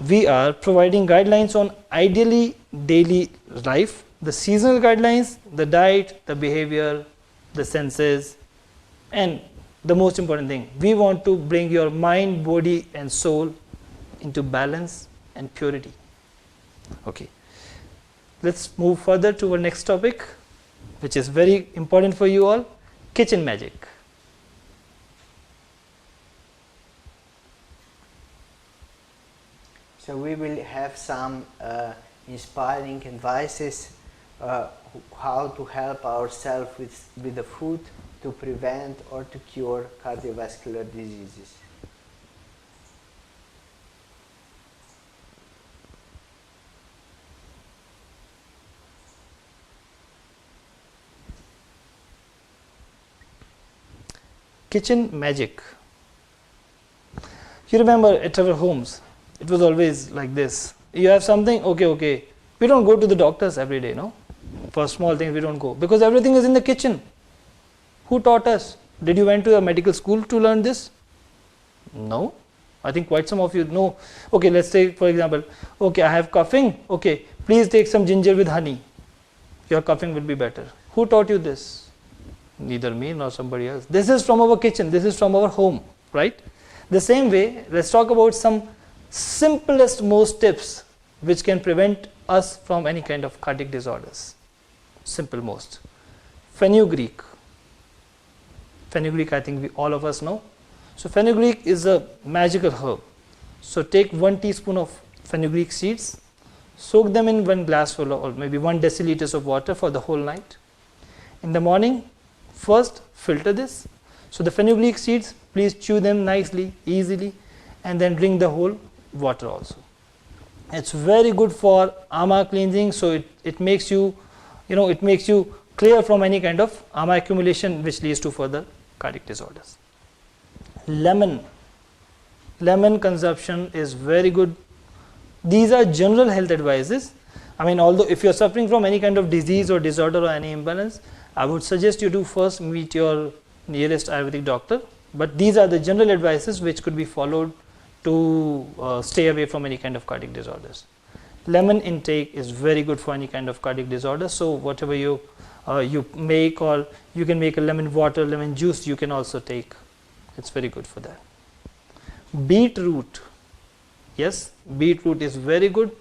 we are providing guidelines on ideally daily life, the seasonal guidelines, the diet, the behavior, the senses, and the most important thing, we want to bring your mind, body and soul into balance and purity. Okay. Let's move further to our next topic, which is very important for you all, kitchen magic. So we will have some inspiring advices how to help ourselves with the food to prevent or to cure cardiovascular diseases. Kitchen magic. You remember at our homes, it was always like this. You have something, okay. We don't go to the doctors every day, no? For small things we don't go, because everything is in the kitchen. Who taught us? Did you went to a medical school to learn this? No. I think quite some of you know. Okay, let's take for example, okay, I have coughing, okay, please take some ginger with honey. Your coughing will be better. Who taught you this? Neither me nor somebody else. This is from our kitchen, this is from our home, right? The same way, let's talk about some simplest most tips which can prevent us from any kind of cardiac disorders. Simple most. Fenugreek. Fenugreek, I think all of us know. So fenugreek is a magical herb. So take 1 teaspoon of fenugreek seeds, soak them in 1 glassful or maybe 1 deciliters of water for the whole night. In the morning, first filter this. So the fenugreek seeds, please chew them nicely, easily, and then drink the whole water also. It's very good for ama cleansing, so it makes you, it makes you clear from any kind of ama accumulation which leads to further cardiac disorders. Lemon consumption is very good. These are general health advices. I mean, although if you're suffering from any kind of disease or disorder or any imbalance, I would suggest you to first meet your nearest Ayurvedic doctor. But these are the general advices which could be followed to stay away from any kind of cardiac disorders. Lemon intake is very good for any kind of cardiac disorder. So whatever you make, or you can make a lemon water, lemon juice, you can also take. It's very good for that. Beetroot. Yes, beetroot is very good.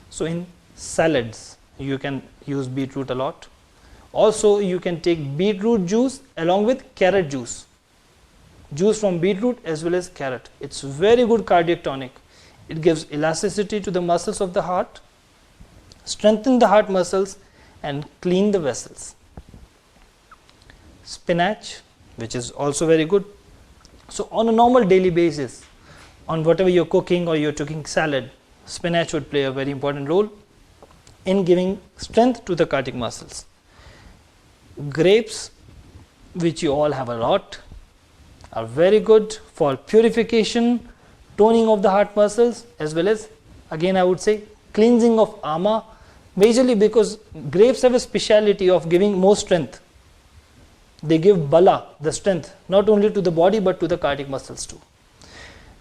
So in salads, you can use beetroot a lot. Also, you can take beetroot juice along with carrot juice. Juice from beetroot as well as carrot. It's very good cardiac tonic. It gives elasticity to the muscles of the heart, strengthen the heart muscles, and clean the vessels. Spinach, which is also very good. So on a normal daily basis, on whatever you're cooking or you're cooking salad, spinach would play a very important role in giving strength to the cardiac muscles. Grapes, which you all have a lot, are very good for purification, toning of the heart muscles, as well as, again I would say, cleansing of ama, majorly because grapes have a speciality of giving more strength. They give bala, the strength, not only to the body but to the cardiac muscles too.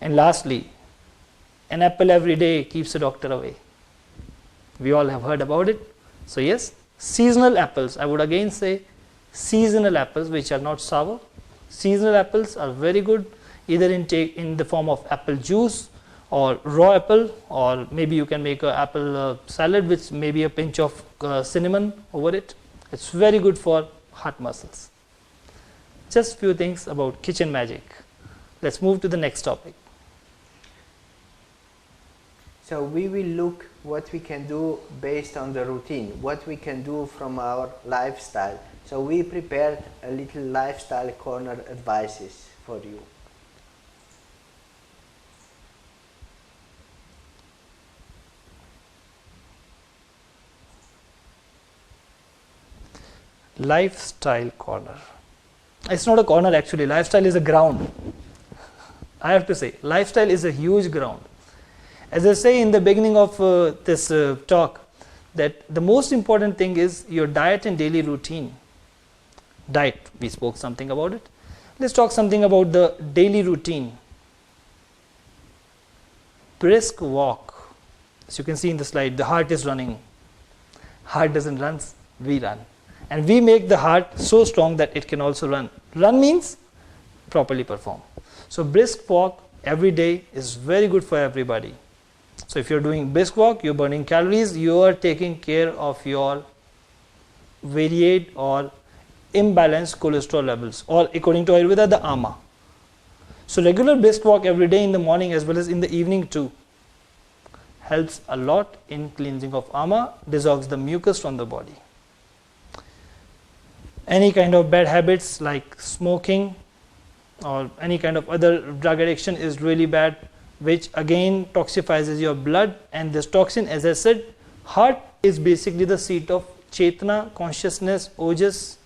And lastly, an apple every day keeps the doctor away. We all have heard about it. So yes, seasonal apples, I would again say seasonal apples which are not sour. Seasonal apples are very good, either in the form of apple juice or raw apple, or maybe you can make an apple salad with maybe a pinch of cinnamon over it. It's very good for heart muscles. Just few things about kitchen magic. Let's move to the next topic. So we will look what we can do based on the routine, what we can do from our lifestyle. So we prepared a little lifestyle corner advices for you. lifestyle corner. It's not a corner actually, lifestyle is a ground. I have to say, lifestyle is a huge ground. As I say in the beginning of this talk, that the most important thing is your diet and daily routine. Diet, we spoke something about it. Let's talk something about the daily routine. Brisk walk. As you can see in the slide, the heart is running. Heart doesn't run, we run. And we make the heart so strong that it can also run. Run means properly perform. So brisk walk every day is very good for everybody. So if you're doing brisk walk, you're burning calories, you are taking care of your varied or imbalanced cholesterol levels, or according to Ayurveda, the ama. So regular brisk walk every day in the morning as well as in the evening too helps a lot in cleansing of ama, dissolves the mucus from the body. Any kind of bad habits like smoking or any kind of other drug addiction is really bad, which again toxifies your blood, and this toxin, as I said, heart is basically the seat of Chetna, consciousness, ojas,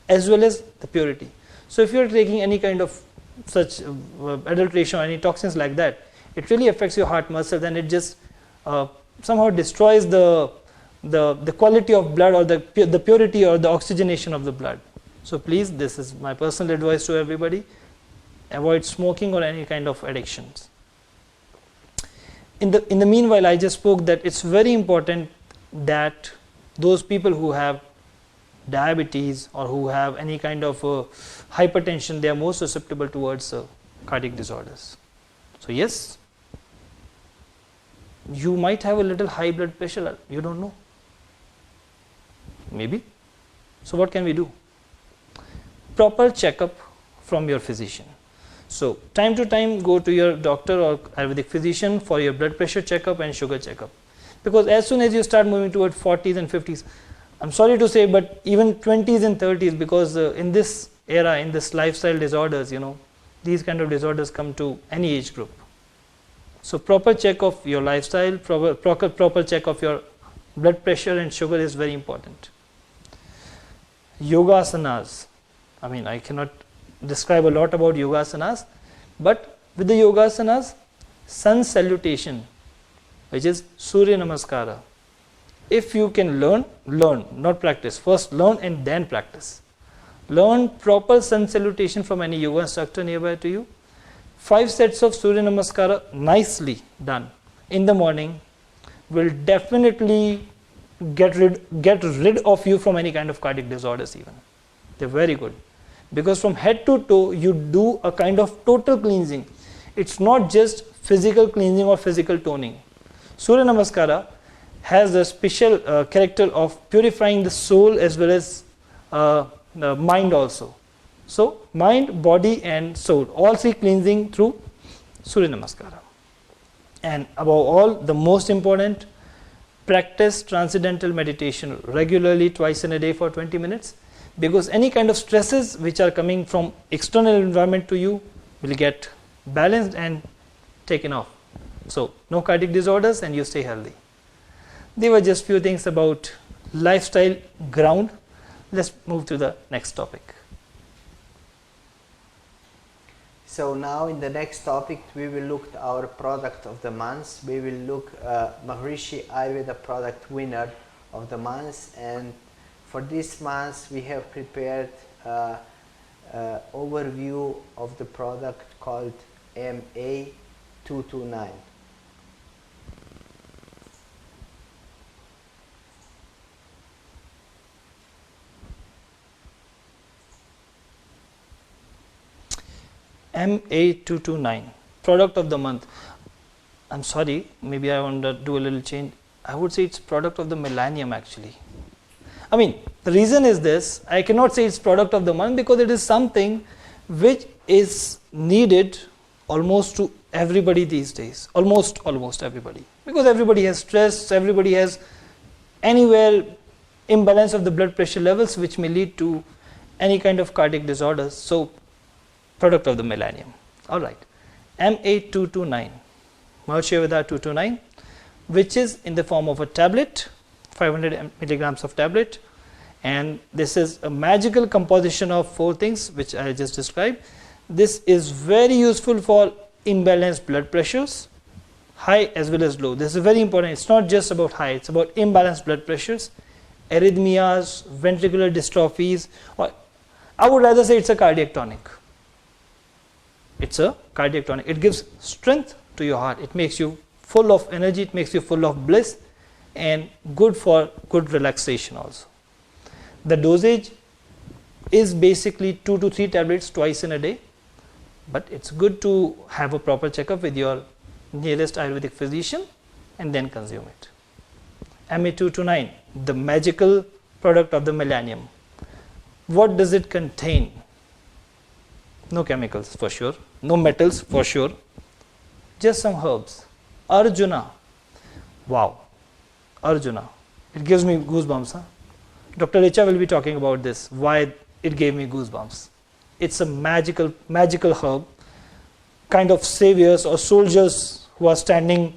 as well as the purity. So if you are taking any kind of such adulteration or any toxins like that, it really affects your heart muscle, and it just somehow destroys the quality of blood or the purity or the oxygenation of the blood. So please, this is my personal advice to everybody, avoid smoking or any kind of addictions. In the meanwhile, I just spoke that it's very important that those people who have diabetes or who have any kind of hypertension, they are more susceptible towards cardiac disorders. So yes, you might have a little high blood pressure, you don't know, maybe. So what can we do? Proper checkup from your physician. So time to time go to your doctor or Ayurvedic physician for your blood pressure checkup and sugar checkup, because as soon as you start moving toward 40s and 50s, I'm sorry to say, but even 20s and 30s, because in this era, in this lifestyle disorders, these kind of disorders come to any age group. So proper check of your lifestyle, proper check of your blood pressure and sugar is very important. Yogasanas. I mean, I cannot describe a lot about yogasanas, but with the yogasanas, sun salutation, which is Surya Namaskara. If you can learn, not practice. First learn and then practice. Learn proper sun salutation from any yoga instructor nearby to you. 5 sets of Surya Namaskara nicely done in the morning will definitely get rid of you from any kind of cardiac disorders even. They're very good. Because from head to toe, you do a kind of total cleansing. It's not just physical cleansing or physical toning. Surya Namaskara has a special character of purifying the soul as well as the mind also. So mind, body and soul, all three cleansing through Surya Namaskara. And above all, the most important, practice transcendental meditation regularly, twice in a day for 20 minutes. Because any kind of stresses which are coming from external environment to you will get balanced and taken off. So no cardiac disorders and you stay healthy. They were just few things about lifestyle ground. Let's move to the next topic. So now in the next topic we will look at our product of the month. We will look Maharishi Ayurveda product winner of the month, and for this month we have prepared overview of the product called MA229. MA229, product of the month. I'm sorry, maybe I want to do a little change. I would say it's product of the millennium actually. I mean, the reason is this, I cannot say it's product of the month because it is something which is needed almost to everybody these days. Almost everybody. Because everybody has stress, everybody has anywhere imbalance of the blood pressure levels which may lead to any kind of cardiac disorders. So, product of the millennium. Alright. MA229, Maharishi Ayurveda 229, which is in the form of a tablet, 500 milligrams of tablet, And this is a magical composition of 4 things which I just described. This is very useful for imbalanced blood pressures, high as well as low. This is very important. It's not just about high, it's about imbalanced blood pressures, arrhythmias, ventricular dystrophies, or I would rather say it's a cardiac tonic. It's a cardiac tonic. It gives strength to your heart. It makes you full of energy, it makes you full of bliss, and good for good relaxation also. The dosage is basically 2 to 3 tablets twice in a day, but it's good to have a proper checkup with your nearest Ayurvedic physician and then consume it. Ma229, the magical product of the millennium. What does it contain? No chemicals for sure, no metals for sure, just some herbs. Arjuna, wow, Arjuna, it gives me goosebumps. Dr. Richa will be talking about this, why it gave me goosebumps. It's a magical herb, kind of saviors or soldiers who are standing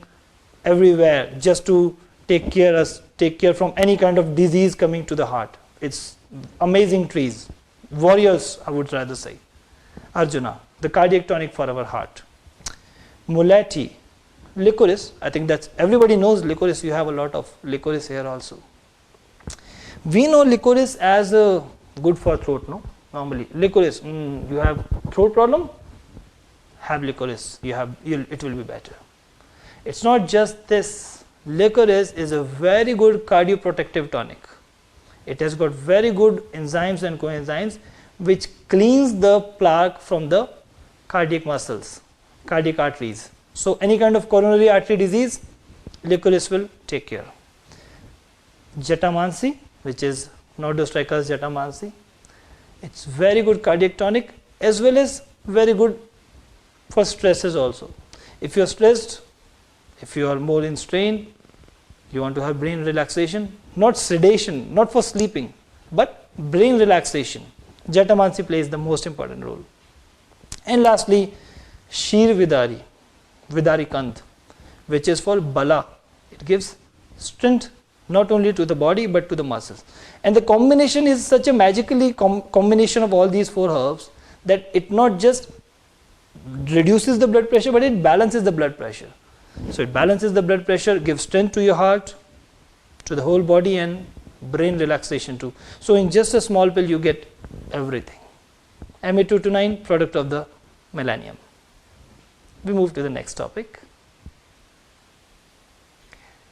everywhere just to take care from any kind of disease coming to the heart. It's amazing trees, warriors I would rather say. Arjuna, the cardiac tonic for our heart. Mulati, licorice, I think that's everybody knows licorice. You have a lot of licorice here also. We know licorice as good for throat, no? Normally, licorice, you have throat problem, have licorice, it will be better. It's not just this. Licorice is a very good cardioprotective tonic. It has got very good enzymes and coenzymes which cleans the plaque from the cardiac muscles, cardiac arteries. So any kind of coronary artery disease, licorice will take care. Jatamansi, which is Nordostricus jatamansi, it's very good cardiac tonic as well as very good for stresses also. If you are stressed, if you are more in strain, you want to have brain relaxation, not sedation, not for sleeping, but brain relaxation, Jatamansi plays the most important role. And lastly, Shir Vidari, Vidari Kant, which is for Bala. It gives strength not only to the body but to the muscles. And the combination is such a magically combination of all these 4 herbs that it not just reduces the blood pressure but it balances the blood pressure. So it balances the blood pressure, gives strength to your heart, to the whole body, and brain relaxation too. So in just a small pill you get everything. Ma229, product of the millennium. We move to the next topic.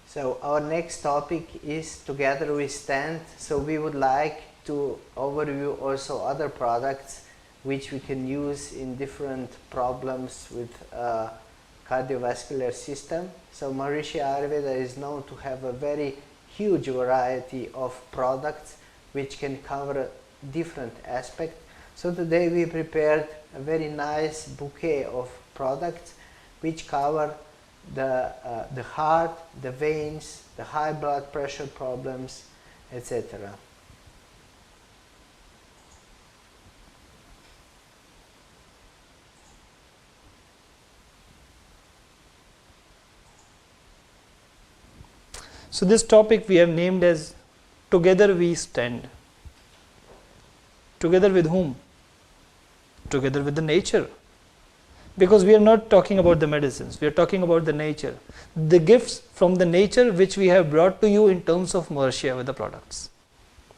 So our next topic is Together We Stand. So we would like to overview also other products which we can use in different problems with cardiovascular system. So Maharishi Ayurveda is known to have a very huge variety of products which can cover different aspects. So today we prepared a very nice bouquet of products which cover the heart, the veins, the high blood pressure problems, etc. So this topic we have named as Together We Stand. Together with whom? Together with the nature. Because we are not talking about the medicines, we are talking about the nature. The gifts from the nature which we have brought to you in terms of Maharishi with the products.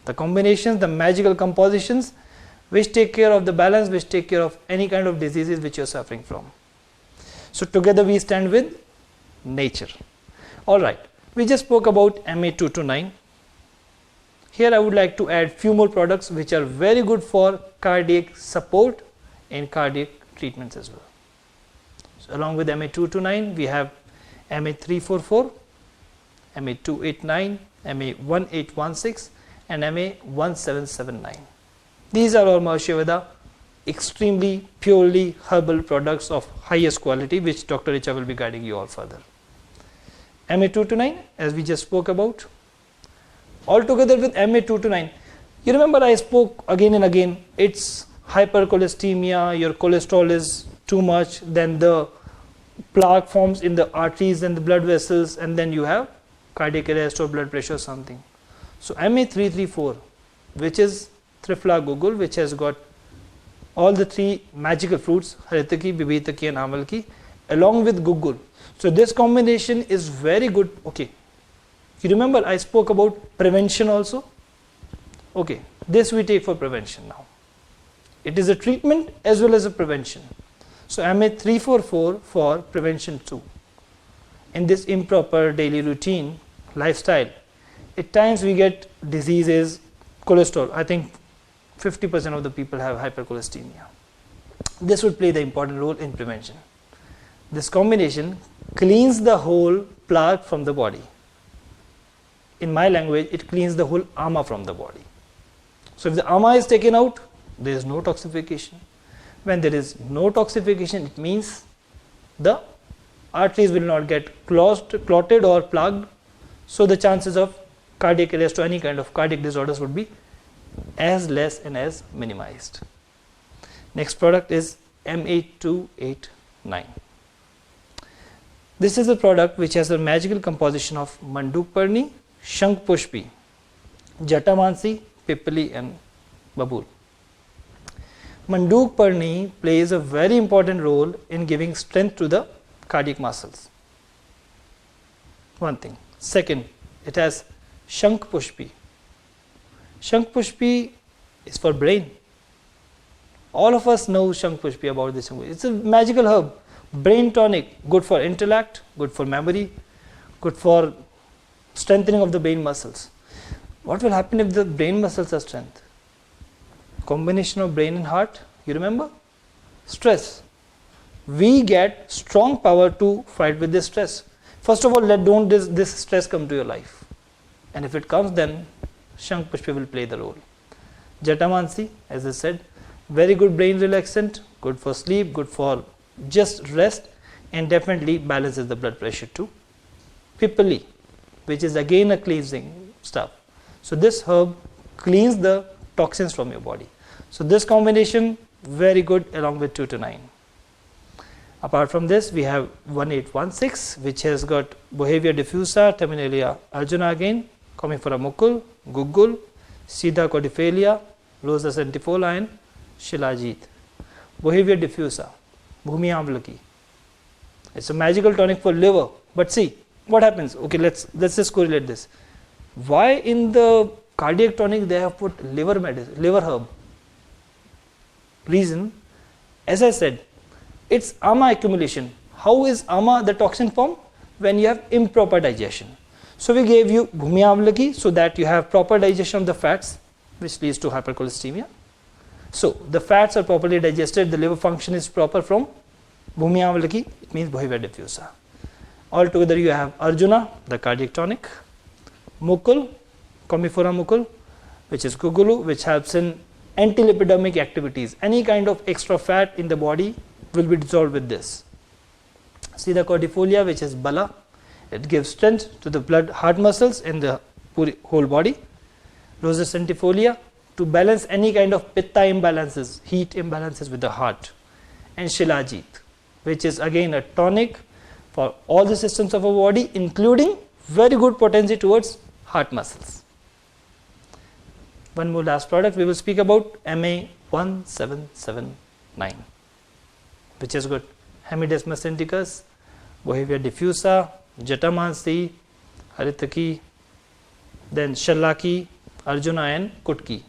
The combinations, the magical compositions which take care of the balance, which take care of any kind of diseases which you are suffering from. So together we stand with nature. Alright, we just spoke about Ma229. Here I would like to add few more products which are very good for cardiac support and cardiac treatments as well. So along with Ma229 we have Ma344, Ma289, Ma1816 and Ma1779. These are all Maharishi extremely purely herbal products of highest quality which Dr. Richa will be guiding you all further. Ma229 as we just spoke about. Altogether with Ma229, you remember I spoke again and again, it's hypercholesteremia, your cholesterol is too much, then the plaque forms in the arteries and the blood vessels, and then you have cardiac arrest or blood pressure or something. So Ma334 which is Trifla Gugul, which has got all the three magical fruits, Haritaki, Bibitaki and Amalaki, along with Gugul. So this combination is very good. Okay, you remember I spoke about prevention also? Okay, this we take for prevention now. It is a treatment as well as a prevention. So MA344 for prevention too. In this improper daily routine, lifestyle, at times we get diseases, cholesterol. I think 50% of the people have hypercholesteremia. This would play the important role in prevention. This combination cleans the whole plaque from the body. In my language, it cleans the whole ama from the body. So if the ama is taken out, there is no toxification. When there is no toxification, it means the arteries will not get clotted or plugged. So the chances of cardiac arrest or any kind of cardiac disorders would be as less and as minimized. Next product is M8289. This is a product which has a magical composition of Manduk Parni, Shank Pushpi, Jatamansi, Pipali and Babul. Manduk Parni plays a very important role in giving strength to the cardiac muscles. One thing. Second, it has Shank Pushpi. Shank Pushpi is for brain. All of us know Shank Pushpi about this. It's a magical herb. Brain tonic, good for intellect, good for memory, good for strengthening of the brain muscles. What will happen if the brain muscles are strength? Combination of brain and heart, you remember? Stress. We get strong power to fight with this stress. First of all, don't this stress come to your life. And if it comes, then Shank Pushpi will play the role. Jatamansi, as I said, very good brain relaxant, good for sleep, good for just rest, and definitely balances the blood pressure too. Pipali, which is again a cleansing stuff. So this herb cleans the toxins from your body. So this combination very good along with 2 to 9. Apart from this, we have 1816, which has got Bohevia diffusa, Terminalia arjuna again, Commiphora mucul, Gugul, Sida cordifalia, Rosa centifolia and Shilajit. Bohevia diffusa, Bhumi Amlaki. It's a magical tonic for liver. But see, what happens? Okay, let's just correlate this. Why in the cardiac tonic they have put liver herb? Reason, as I said, it's ama accumulation. How is ama the toxin form? When you have improper digestion. So we gave you Bhumi Amlaki so that you have proper digestion of the fats, which leads to hypercholesteremia. So the fats are properly digested, the liver function is proper from Bhumi Amlaki, it means Bohevia diffusa. Altogether you have Arjuna, the cardiac tonic, Mukul, Commiphora mucul, which is Gugulu, which helps in antilipidemic activities. Any kind of extra fat in the body will be dissolved with this. Sida cordifolia, which is Bala, it gives strength to the blood heart muscles in the whole body. Rosa centifolia, to balance any kind of pitta imbalances, heat imbalances with the heart. And Shilajit, which is again a tonic for all the systems of our body, including very good potency towards heart muscles. One more last product we will speak about, MA1779, which has got Hemidesmus indicus, Bohevia diffusa, Jatamansi, Haritaki, then Shallaki, Arjuna and Kutki.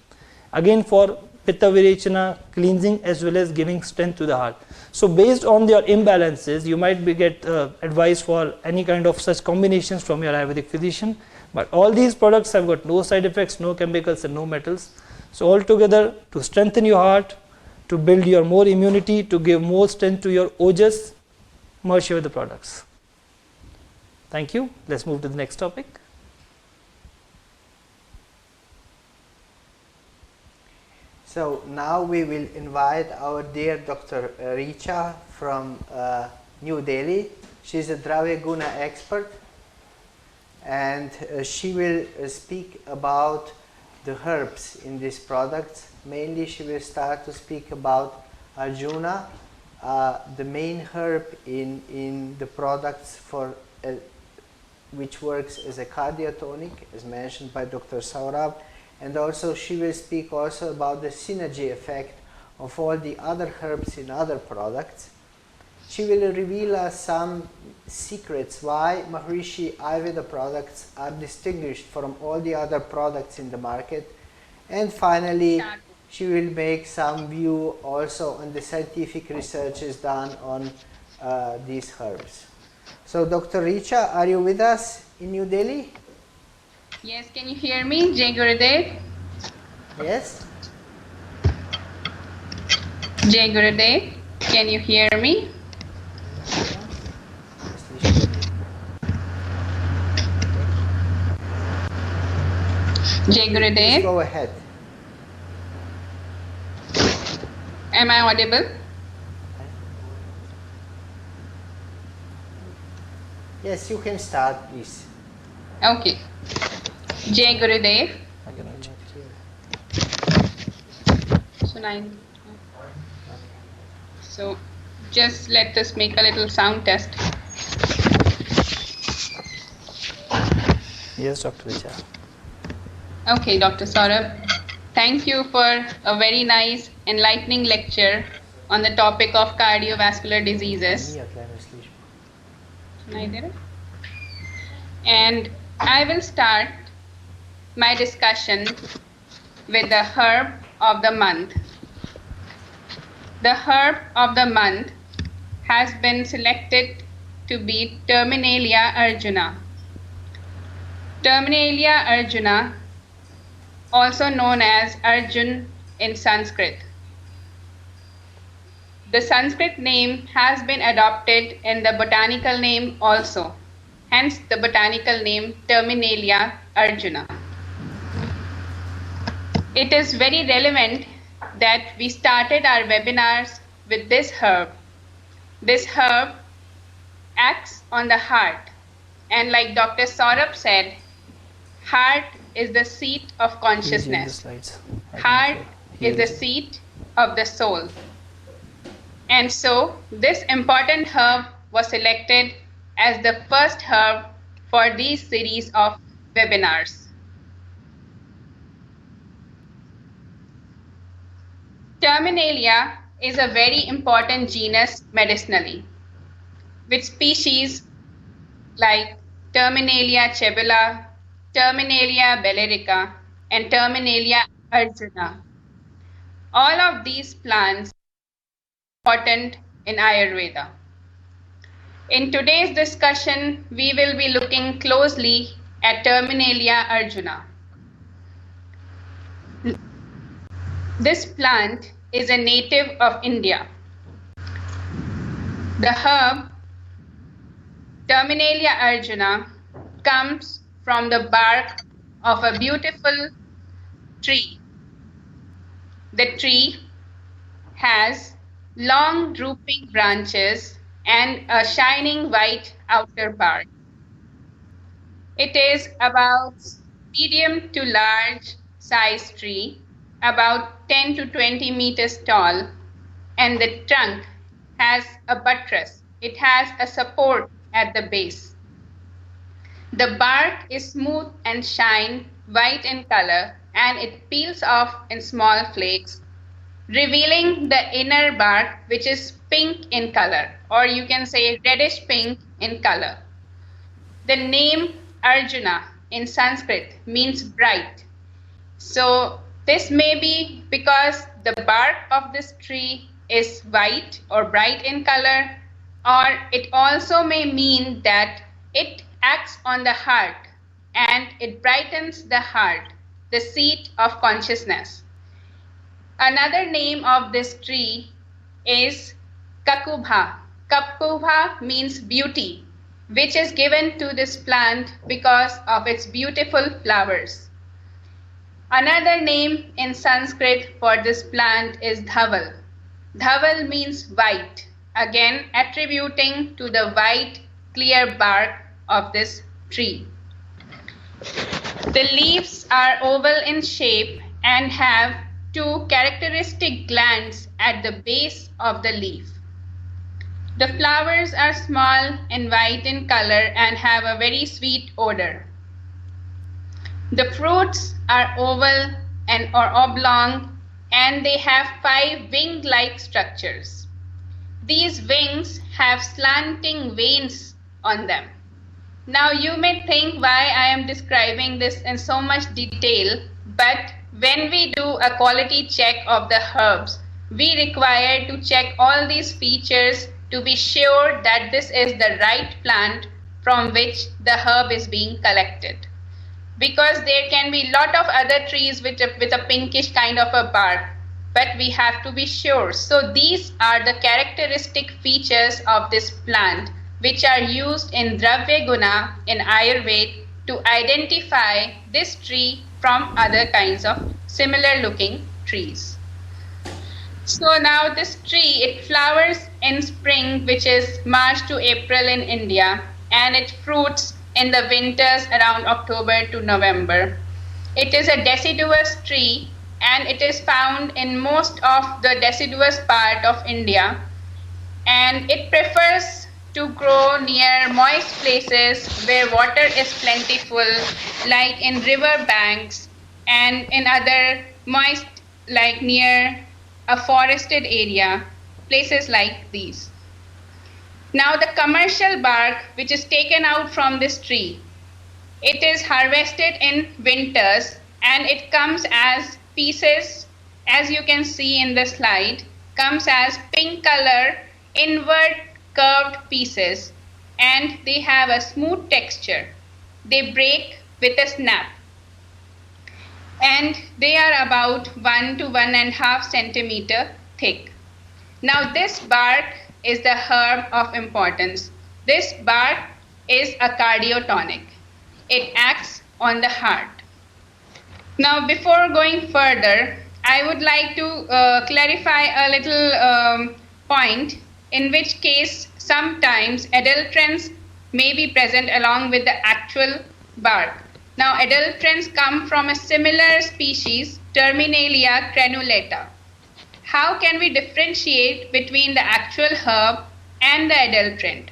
Again for Pitta Virechana, cleansing as well as giving strength to the heart. So based on your imbalances, you might get advice for any kind of such combinations from your Ayurvedic physician. But all these products have got no side effects, no chemicals and no metals. So altogether, to strengthen your heart, to build your more immunity, to give more strength to your ojas, merge with the products. Thank you. Let's move to the next topic. So now we will invite our dear Dr. Richa from New Delhi. She's a Dravya Guna expert, and she will speak about the herbs in these products. Mainly she will start to speak about Arjuna, the main herb in the products for which works as a cardiotonic, as mentioned by Dr. Saurabh, and also she will speak also about the synergy effect of all the other herbs in other products. She will reveal us some secrets why Maharishi Ayurveda products are distinguished from all the other products in the market. And finally, she will make some view also on the scientific researches done on these herbs. So Dr. Richa, are you with us in New Delhi? Yes, can you hear me, Jai Gurudev? Yes? Jai Gurudev, can you hear me? Jai Gurudev. Please go ahead. Am I audible? Yes, you can start, please. Okay. Jai Gurudev. So just let us make a little sound test. Yes, Dr. Richa. Okay, Dr. Saurabh. Thank you for a very nice, enlightening lecture on the topic of cardiovascular diseases. And I will start my discussion with the herb of the month. The herb of the month has been selected to be Terminalia arjuna. Terminalia arjuna, also known as Arjun in Sanskrit. The Sanskrit name has been adopted in the botanical name also, hence the botanical name Terminalia arjuna. It is very relevant that we started our webinars with this herb. This herb acts on the heart, and like Dr. Saurabh said, heart is the seat of consciousness. Heart is the seat of the soul. And so this important herb was selected as the first herb for these series of webinars. Terminalia is a very important genus medicinally, with species like Terminalia chebula, Terminalia bellerica, and Terminalia arjuna. All of these plants are important in Ayurveda. In today's discussion, we will be looking closely at Terminalia arjuna. This plant is a native of India. The herb Terminalia arjuna comes from the bark of a beautiful tree. The tree has long drooping branches and a shining white outer bark. It is about medium to large size tree, about 10 to 20 meters tall, and the trunk has a buttress. It has a support at the base. The bark is smooth and shine white in color, and it peels off in small flakes, revealing the inner bark, which is pink in color, or you can say reddish pink in color. The name Arjuna in Sanskrit means bright. So this may be because the bark of this tree is white or bright in color, or it also may mean that it acts on the heart and it brightens the heart, the seat of consciousness. Another name of this tree is Kakubha. Kakubha means beauty, which is given to this plant because of its beautiful flowers. Another name in Sanskrit for this plant is Dhaval. Dhaval means white, again attributing to the white, clear bark of this tree. The leaves are oval in shape and have two characteristic glands at the base of the leaf. The flowers are small and white in color and have a very sweet odor. The fruits are oval and or oblong, and they have 5 wing-like structures. These wings have slanting veins on them. Now you may think why I am describing this in so much detail, but when we do a quality check of the herbs, we require to check all these features to be sure that this is the right plant from which the herb is being collected. Because there can be lot of other trees with a pinkish kind of a bark, but we have to be sure. So these are the characteristic features of this plant which are used in Dravya Guna in Ayurveda to identify this tree from other kinds of similar looking trees. So now this tree, it flowers in spring, which is March to April in India, and it fruits in the winters around October to November. It is a deciduous tree and it is found in most of the deciduous part of India, and it prefers to grow near moist places where water is plentiful, like in river banks and in other moist, like near a forested area, places like these. Now the commercial bark which is taken out from this tree, it is harvested in winters and it comes as pieces, as you can see in the slide, comes as pink color, inward curved pieces, and they have a smooth texture. They break with a snap. And they are about 1 to 1.5 centimeter thick. Now this bark is the herb of importance. This bark is a cardiotonic. It acts on the heart. Now before going further, I would like to clarify a little point, in which case sometimes adulterants may be present along with the actual bark. Now adulterants come from a similar species, Terminalia crenulata. How can we differentiate between the actual herb and the adulterant?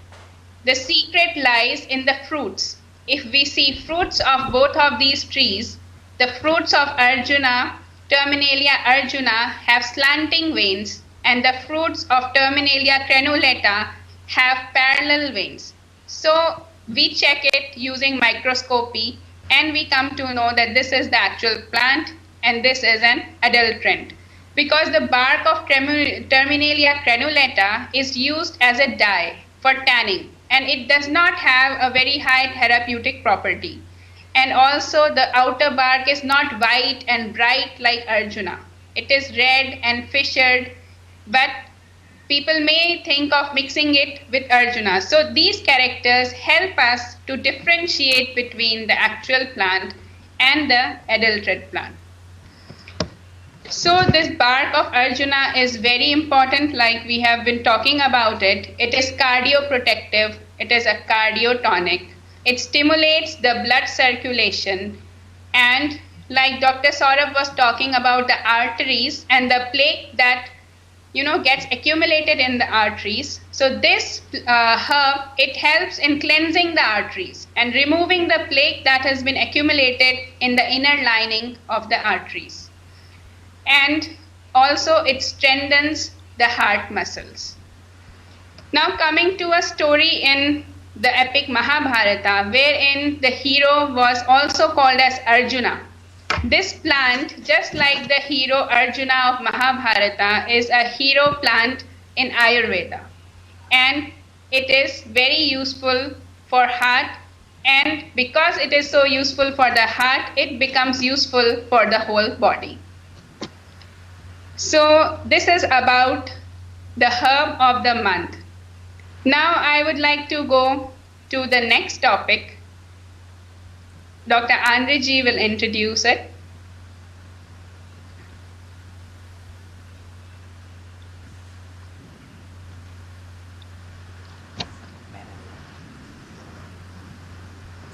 The secret lies in the fruits. If we see fruits of both of these trees, the fruits of Arjuna, Terminalia arjuna, have slanting veins, and the fruits of Terminalia crenulata have parallel veins. So we check it using microscopy and we come to know that this is the actual plant and this is an adulterant. Because the bark of Terminalia crenulata is used as a dye for tanning, and it does not have a very high therapeutic property. And also the outer bark is not white and bright like Arjuna. It is red and fissured, but people may think of mixing it with Arjuna. So these characters help us to differentiate between the actual plant and the adulterate plant. So this bark of Arjuna is very important, like we have been talking about it. It is cardioprotective, it is a cardiotonic. It stimulates the blood circulation, and like Dr. Saurabh was talking about the arteries and the plaque that gets accumulated in the arteries. So this herb, it helps in cleansing the arteries and removing the plaque that has been accumulated in the inner lining of the arteries. And also it strengthens the heart muscles. Now coming to a story in the epic Mahabharata, wherein the hero was also called as Arjuna. This plant, just like the hero Arjuna of Mahabharata, is a hero plant in Ayurveda. And it is very useful for heart, and because it is so useful for the heart, it becomes useful for the whole body. So this is about the herb of the month. Now I would like to go to the next topic. Dr. Andreji will introduce it.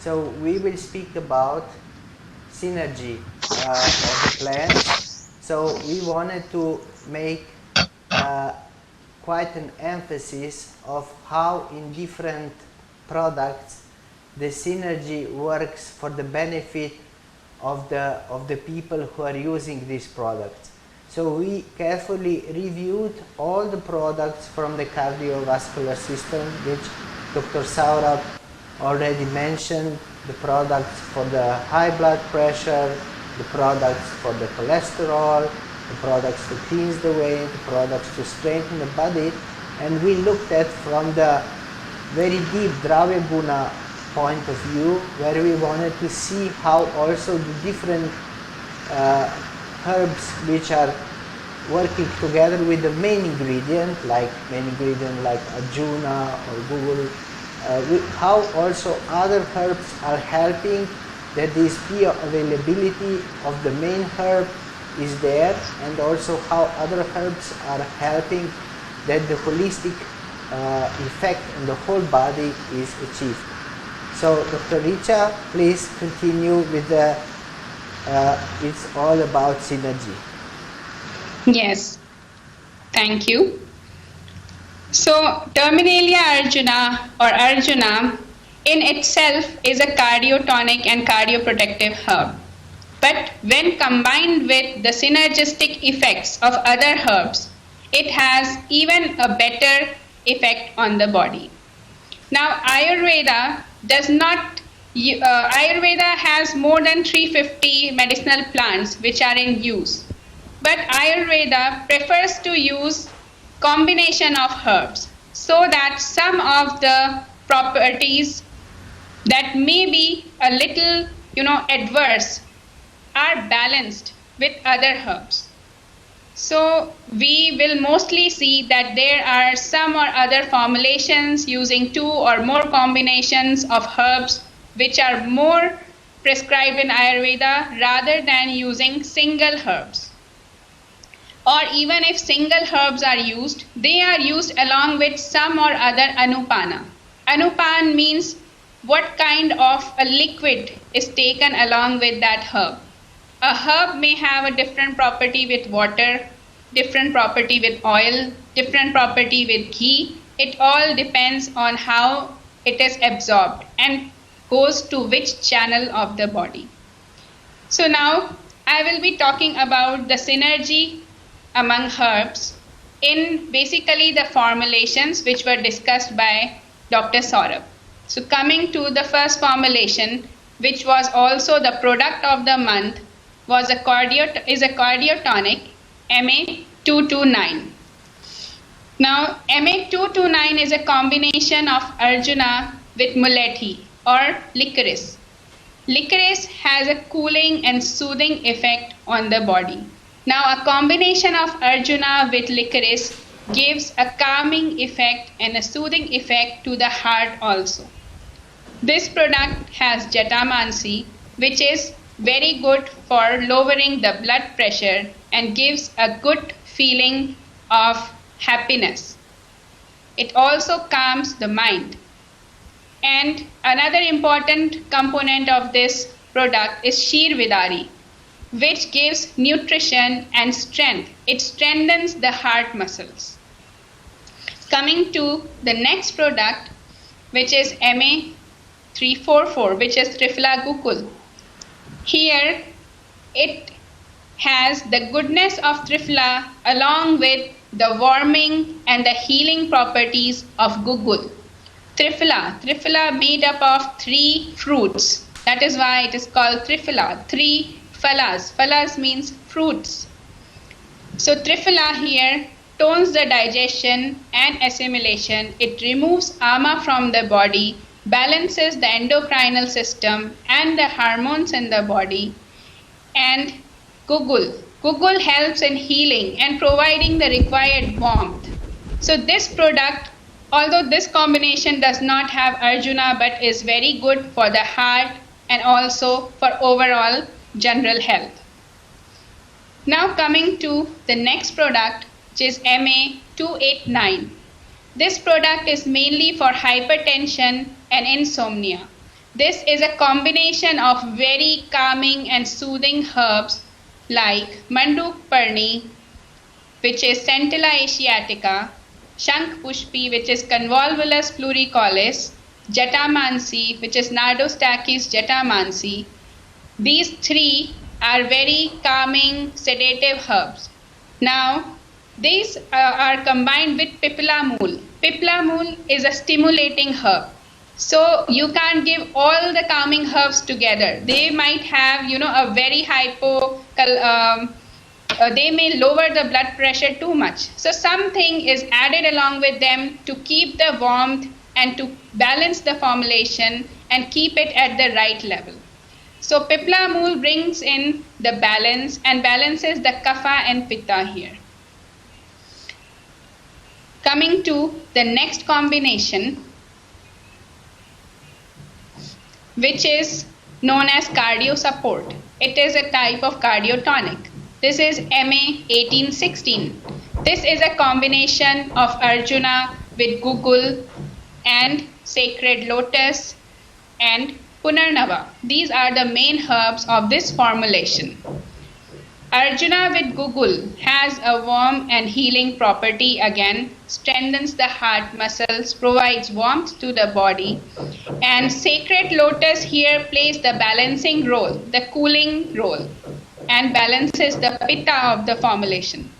So we will speak about synergy of the plants. So we wanted to make quite an emphasis of how in different products the synergy works for the benefit of the people who are using these products. So we carefully reviewed all the products from the cardiovascular system, which Dr. Saurabh already mentioned, the products for the high blood pressure, the products for the cholesterol, the products to cleanse the weight, the products to strengthen the body, and we looked at from the very deep Dravya Guna point of view, where we wanted to see how also the different herbs which are working together with the main ingredient like Arjuna or Google, how also other herbs are helping, that this bioavailability of the main herb is there, and also how other herbs are helping, that the holistic effect on the whole body is achieved. So Dr. Richa, please continue with the, it's all about synergy. Yes, thank you. So Terminalia arjuna or Arjuna in itself is a cardiotonic and cardioprotective herb. But when combined with the synergistic effects of other herbs, it has even a better effect on the body. Now Ayurveda Ayurveda has more than 350 medicinal plants which are in use. But Ayurveda prefers to use combination of herbs so that some of the properties that may be a little adverse are balanced with other herbs. So we will mostly see that there are some or other formulations using 2 or more combinations of herbs which are more prescribed in Ayurveda rather than using single herbs. Or even if single herbs are used, they are used along with some or other anupana. Anupan means what kind of a liquid is taken along with that herb. A herb may have a different property with water, different property with oil, different property with ghee. It all depends on how it is absorbed and goes to which channel of the body. So now I will be talking about the synergy among herbs in basically the formulations which were discussed by Dr. Saurabh. So coming to the first formulation, which was also the product of the month, is a cardiotonic MA229. Now MA229 is a combination of Arjuna with Mulethi or licorice. Licorice has a cooling and soothing effect on the body. Now a combination of Arjuna with licorice gives a calming effect and a soothing effect to the heart also. This product has Jatamansi, which is very good for lowering the blood pressure and gives a good feeling of happiness. It also calms the mind. And another important component of this product is Sheer Vidari, which gives nutrition and strength. It strengthens the heart muscles. Coming to the next product, which is MA344, which is Triphala Gukul. Here it has the goodness of Triphala along with the warming and the healing properties of Gugul. Triphala made up of 3 fruits. That is why it is called Triphala, 3 phalas. Phalas means fruits. So Triphala here tones the digestion and assimilation. It removes ama from the body, balances the endocrinal system and the hormones in the body. And Gugul helps in healing and providing the required warmth. So this product, although this combination does not have Arjuna, but is very good for the heart and also for overall general health. Now coming to the next product, which is MA289. This product is mainly for hypertension and insomnia. This is a combination of very calming and soothing herbs like Manduk Parni, which is Centella asiatica, Shankh Pushpi, which is Convolvulus pluricollis, Jatamansi, which is Nardostachys jatamansi, These three are very calming, sedative herbs. Now, these are combined with Piplamul. Piplamul is a stimulating herb. So you can't give all the calming herbs together. They might have, a very they may lower the blood pressure too much. So something is added along with them to keep the warmth and to balance the formulation and keep it at the right level. So Piplamul brings in the balance and balances the Kapha and Pitta here. Coming to the next combination, which is known as cardio support. It is a type of cardiotonic. This is MA 1816. This is a combination of Arjuna with Gugul and Sacred Lotus and Punarnava. These are the main herbs of this formulation. Arjuna with Gugul has a warm and healing property again, strengthens the heart muscles, provides warmth to the body. And Sacred Lotus here plays the balancing role, the cooling role, and balances the pitta of the formulation.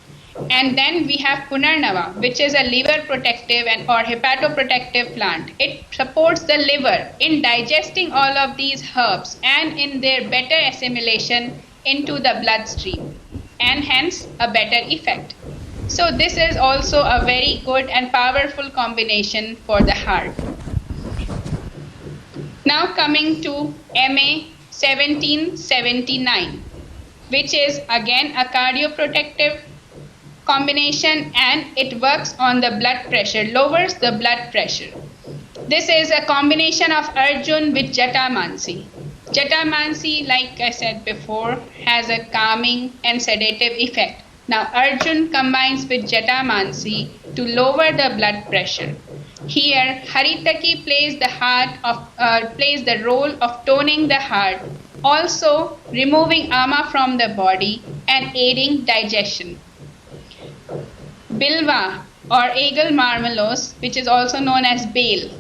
And then we have Punarnava, which is a liver protective or hepatoprotective plant. It supports the liver in digesting all of these herbs and in their better assimilation into the bloodstream, and hence a better effect. So this is also a very good and powerful combination for the heart. Now coming to MA 1779, which is again a cardioprotective combination, and it works on the blood pressure, lowers the blood pressure. This is a combination of Arjun with Jatamansi. Jatamansi, like I said before, has a calming and sedative effect. Now Arjun combines with Jatamansi to lower the blood pressure. Here Haritaki plays the role of toning the heart, also removing ama from the body and aiding digestion. Bilva or Eagle marmelos, which is also known as Bale,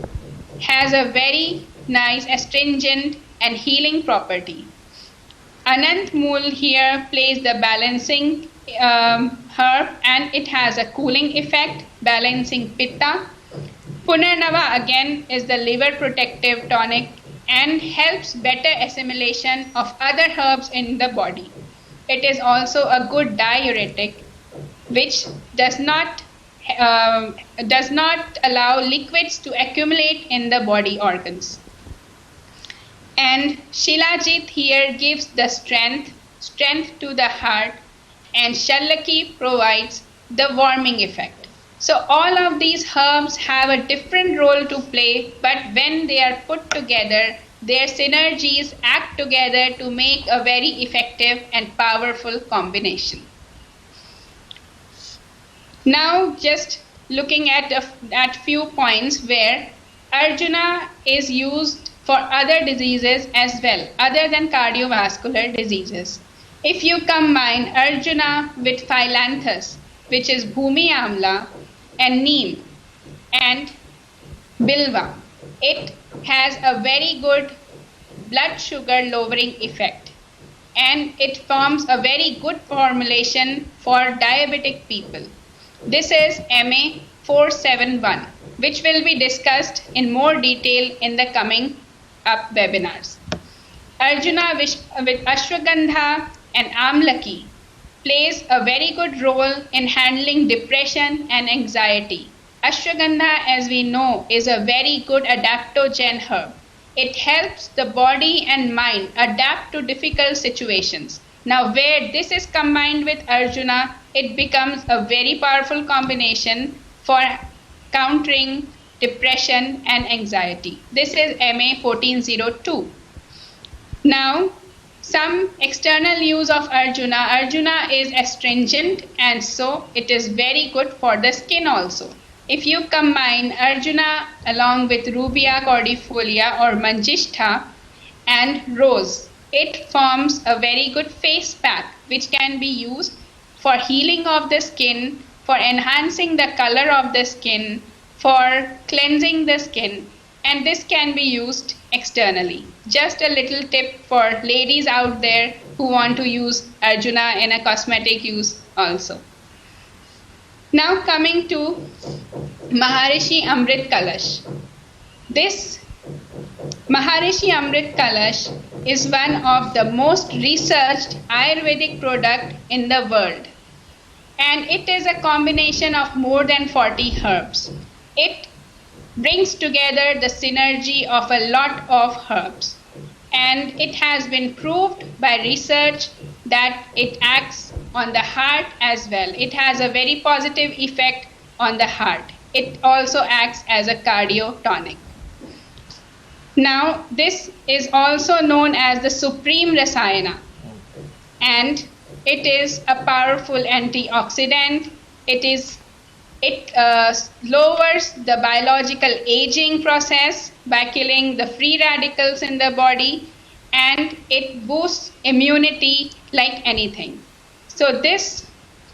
has a very nice astringent and healing property. Anant Mool here plays the balancing herb, and it has a cooling effect, balancing pitta. Punarnava again is the liver protective tonic and helps better assimilation of other herbs in the body. It is also a good diuretic, which does not allow liquids to accumulate in the body organs. And Shilajit here gives the strength to the heart, and Shallaki provides the warming effect. So all of these herbs have a different role to play, but when they are put together, their synergies act together to make a very effective and powerful combination. Now just looking at few points where Arjuna is used for other diseases as well, other than cardiovascular diseases. If you combine Arjuna with Phyllanthus, which is Bhumi Amla, and Neem and Bilva, it has a very good blood sugar lowering effect, and it forms a very good formulation for diabetic people. This is MA 471, which will be discussed in more detail in the coming up webinars. Arjuna with Ashwagandha and Amlaki plays a very good role in handling depression and anxiety. Ashwagandha, as we know, is a very good adaptogen herb. It helps the body and mind adapt to difficult situations. Now, where this is combined with Arjuna, it becomes a very powerful combination for countering depression and anxiety. This is MA 1402. Now, some external use of Arjuna. Arjuna is astringent, and so it is very good for the skin also. If you combine Arjuna along with Rubia cordifolia or Manjishtha and rose, it forms a very good face pack which can be used for healing of the skin, for enhancing the color of the skin, for cleansing the skin, and this can be used externally. Just a little tip for ladies out there who want to use Arjuna in a cosmetic use also. Now coming to Maharishi Amrit Kalash. This Maharishi Amrit Kalash is one of the most researched Ayurvedic product in the world, and it is a combination of more than 40 herbs. It brings together the synergy of a lot of herbs, and it has been proved by research that it acts on the heart as well. It has a very positive effect on the heart. It also acts as a cardiotonic. Now, this is also known as the supreme rasayana, and it is a powerful antioxidant. It lowers the biological aging process by killing the free radicals in the body, and it boosts immunity like anything. So this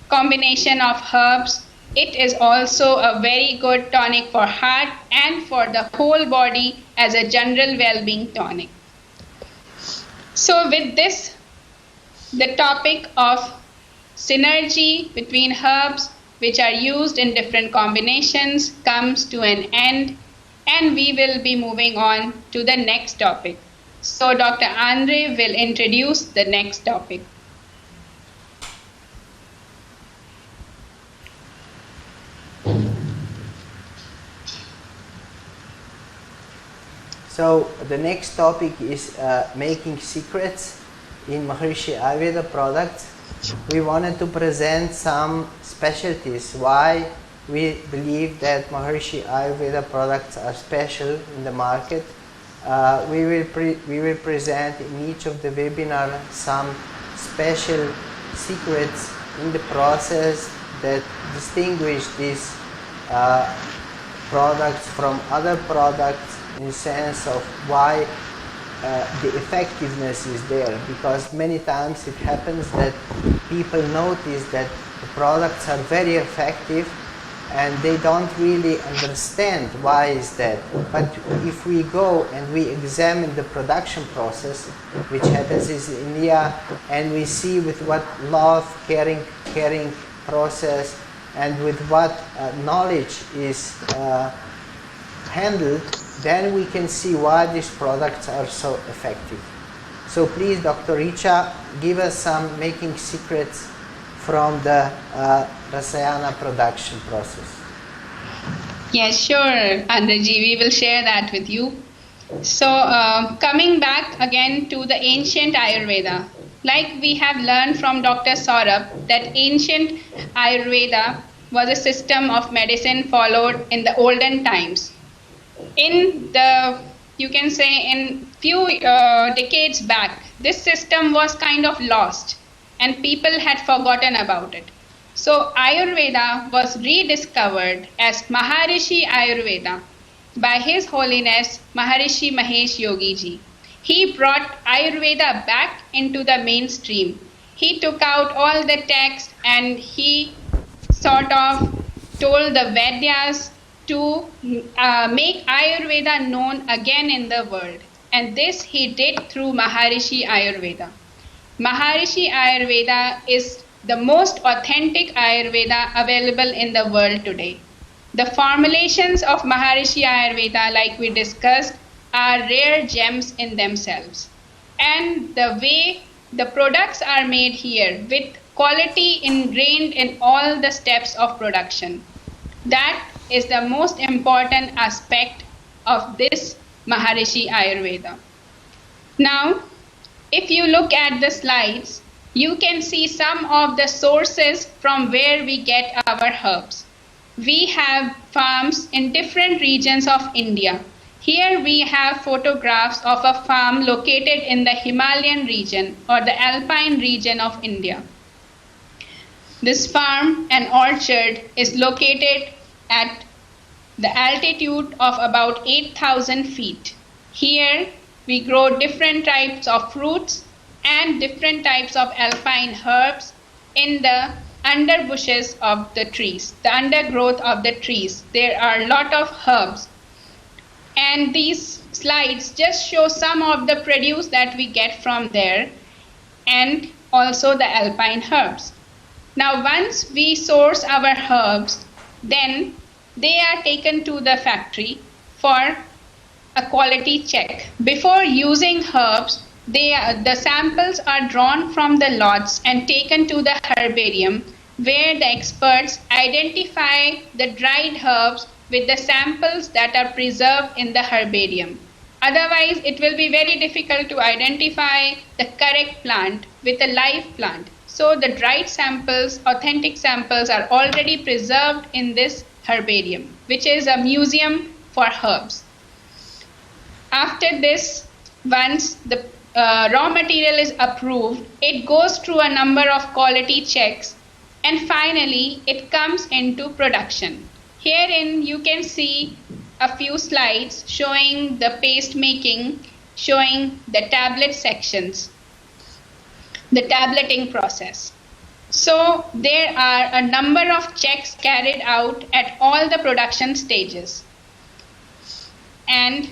combination of herbs, it is also a very good tonic for heart and for the whole body as a general well-being tonic. So with this, the topic of synergy between herbs which are used in different combinations comes to an end, and we will be moving on to the next topic. So Dr. Andre will introduce the next topic. So the next topic is making secrets in Maharishi Ayurveda products. We wanted to present some specialties, why we believe that Maharishi Ayurveda products are special in the market. We will present in each of the webinar some special secrets in the process that distinguish these products from other products, in the sense of why the effectiveness is there, because many times it happens that people notice that the products are very effective and they don't really understand why is that. But if we go and we examine the production process, which happens in India, and we see with what love, caring process, and with what knowledge is handled, then we can see why these products are so effective. So please, Dr. Richa, give us some making secrets from the Rasayana production process. Yes, sure, Andreji, we will share that with you. So coming back again to the ancient Ayurveda, like we have learned from Dr. Saurabh that ancient Ayurveda was a system of medicine followed in the olden times. In the, you can say, in few decades back, this system was kind of lost and people had forgotten about it. So Ayurveda was rediscovered as Maharishi Ayurveda by His Holiness Maharishi Mahesh Yogi Ji. He brought Ayurveda back into the mainstream. He took out all the text and he sort of told the Vedyas to make Ayurveda known again in the world. And this he did through Maharishi Ayurveda. Maharishi Ayurveda is the most authentic Ayurveda available in the world today. The formulations of Maharishi Ayurveda, like we discussed, are rare gems in themselves. And the way the products are made here, with quality ingrained in all the steps of production, that is the most important aspect of this Maharishi Ayurveda. Now, if you look at the slides, you can see some of the sources from where we get our herbs. We have farms in different regions of India. Here we have photographs of a farm located in the Himalayan region or the Alpine region of India. This farm and orchard is located at the altitude of about 8,000 feet. Here we grow different types of fruits and different types of alpine herbs in the underbushes of the trees, the undergrowth of the trees. There are a lot of herbs. And these slides just show some of the produce that we get from there, and also the alpine herbs. Now, once we source our herbs, then they are taken to the factory for a quality check. Before using herbs, the samples are drawn from the lots and taken to the herbarium, where the experts identify the dried herbs with the samples that are preserved in the herbarium. Otherwise, it will be very difficult to identify the correct plant with a live plant. So the dried samples, authentic samples, are already preserved in this herbarium, which is a museum for herbs. After this, once the raw material is approved, it goes through a number of quality checks, and finally it comes into production. Herein you can see a few slides showing the paste making, showing the tablet sections, the tableting process. So there are a number of checks carried out at all the production stages. And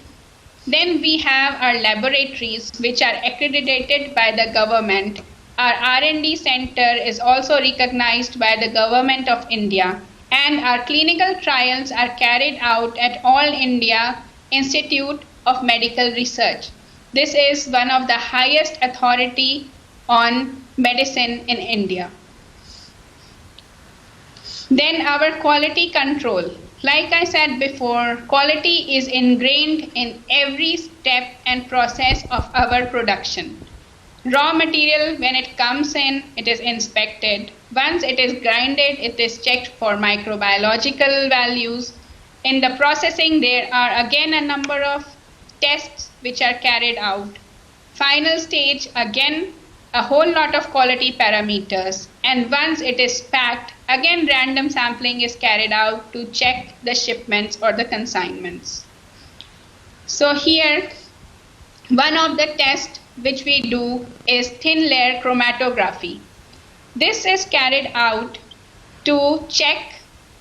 then we have our laboratories, which are accredited by the government. Our R&D center is also recognized by the government of India, and our clinical trials are carried out at All India Institute of Medical Research. This is one of the highest authority on medicine in India. Then our quality control. Like I said before, quality is ingrained in every step and process of our production. Raw material, when it comes in, it is inspected. Once it is grinded, it is checked for microbiological values. In the processing, there are again a number of tests which are carried out. Final stage, again, a whole lot of quality parameters. And once it is packed, again random sampling is carried out to check the shipments or the consignments. So here, one of the tests which we do is thin layer chromatography. This is carried out to check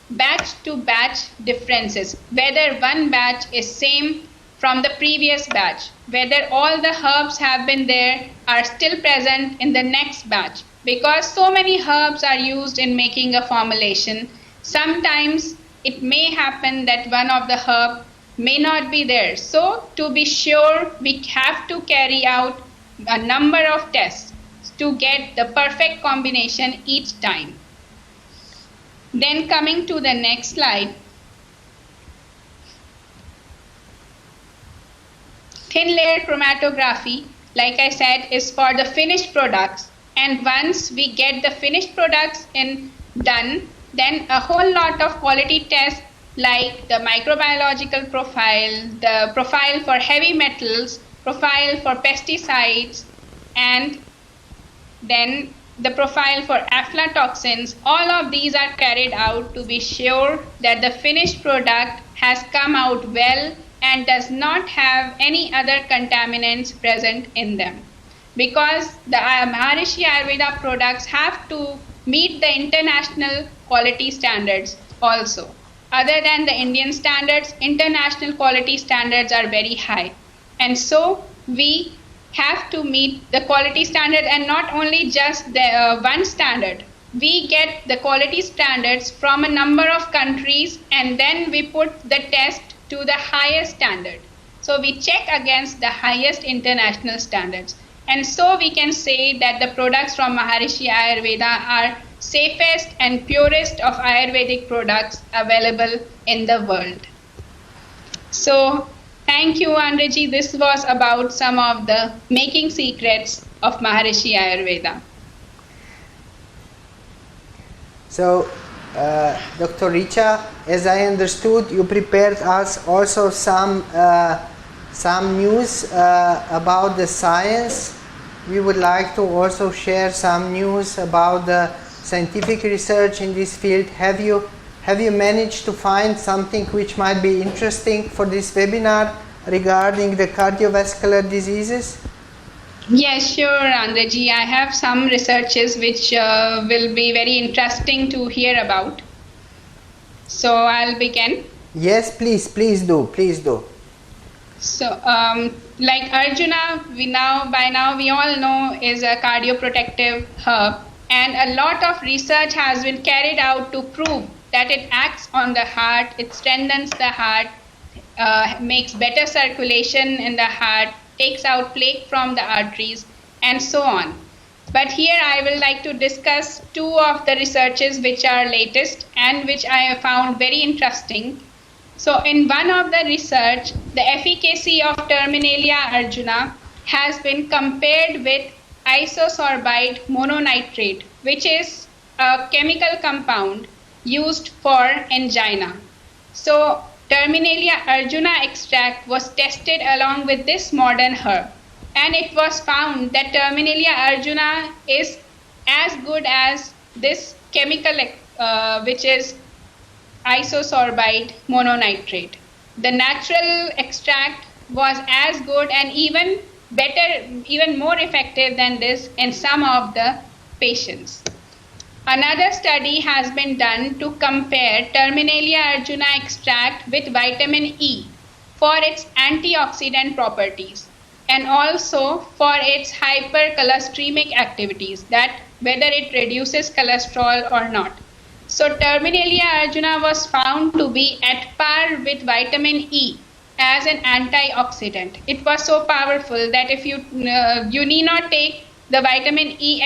batch to batch differences, whether one batch is same from the previous batch, whether all the herbs have been there are still present in the next batch. Because so many herbs are used in making a formulation, sometimes it may happen that one of the herb may not be there. So to be sure, we have to carry out a number of tests to get the perfect combination each time. Then coming to the next slide. Thin layer chromatography, like I said, is for the finished products. And once we get the finished products done, then a whole lot of quality tests like the microbiological profile, the profile for heavy metals, profile for pesticides, and then the profile for aflatoxins, all of these are carried out to be sure that the finished product has come out well and does not have any other contaminants present in them. Because the Maharishi Ayurveda products have to meet the international quality standards also. Other than the Indian standards, international quality standards are very high. And so we have to meet the quality standard, and not only just the one standard. We get the quality standards from a number of countries, and then we put the test to the highest standard. So we check against the highest international standards. And so we can say that the products from Maharishi Ayurveda are safest and purest of Ayurvedic products available in the world. So thank you, Andreji. This was about some of the making secrets of Maharishi Ayurveda. So, Dr. Richa, as I understood, you prepared us also some news about the science. We would like to also share some news about the scientific research in this field. Have you managed to find something which might be interesting for this webinar regarding the cardiovascular diseases? Yes, sure, Andreji. I have some researches which will be very interesting to hear about. So I'll begin. Yes, please do. So, like Arjuna, by now we all know is a cardioprotective herb, and a lot of research has been carried out to prove that it acts on the heart, it strengthens the heart, makes better circulation in the heart, takes out plaque from the arteries, and so on. But here I will like to discuss two of the researches which are latest and which I have found very interesting. So, in one of the research, the efficacy of Terminalia arjuna has been compared with isosorbide mononitrate, which is a chemical compound used for angina. So, Terminalia arjuna extract was tested along with this modern herb, and it was found that Terminalia arjuna is as good as this chemical, which is isosorbide mononitrate. The natural extract was as good and even better, even more effective than this in some of the patients. Another study has been done to compare Terminalia arjuna extract with vitamin E for its antioxidant properties and also for its hypercholesteremic activities, that whether it reduces cholesterol or not. So Terminalia arjuna was found to be at par with vitamin E as an antioxidant. It was so powerful that if you need not take the vitamin E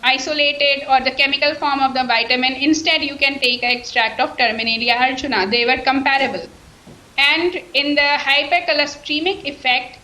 isolated or the chemical form of the vitamin, instead you can take an extract of Terminalia arjuna. They were comparable. And in the hypercholesteremic effect,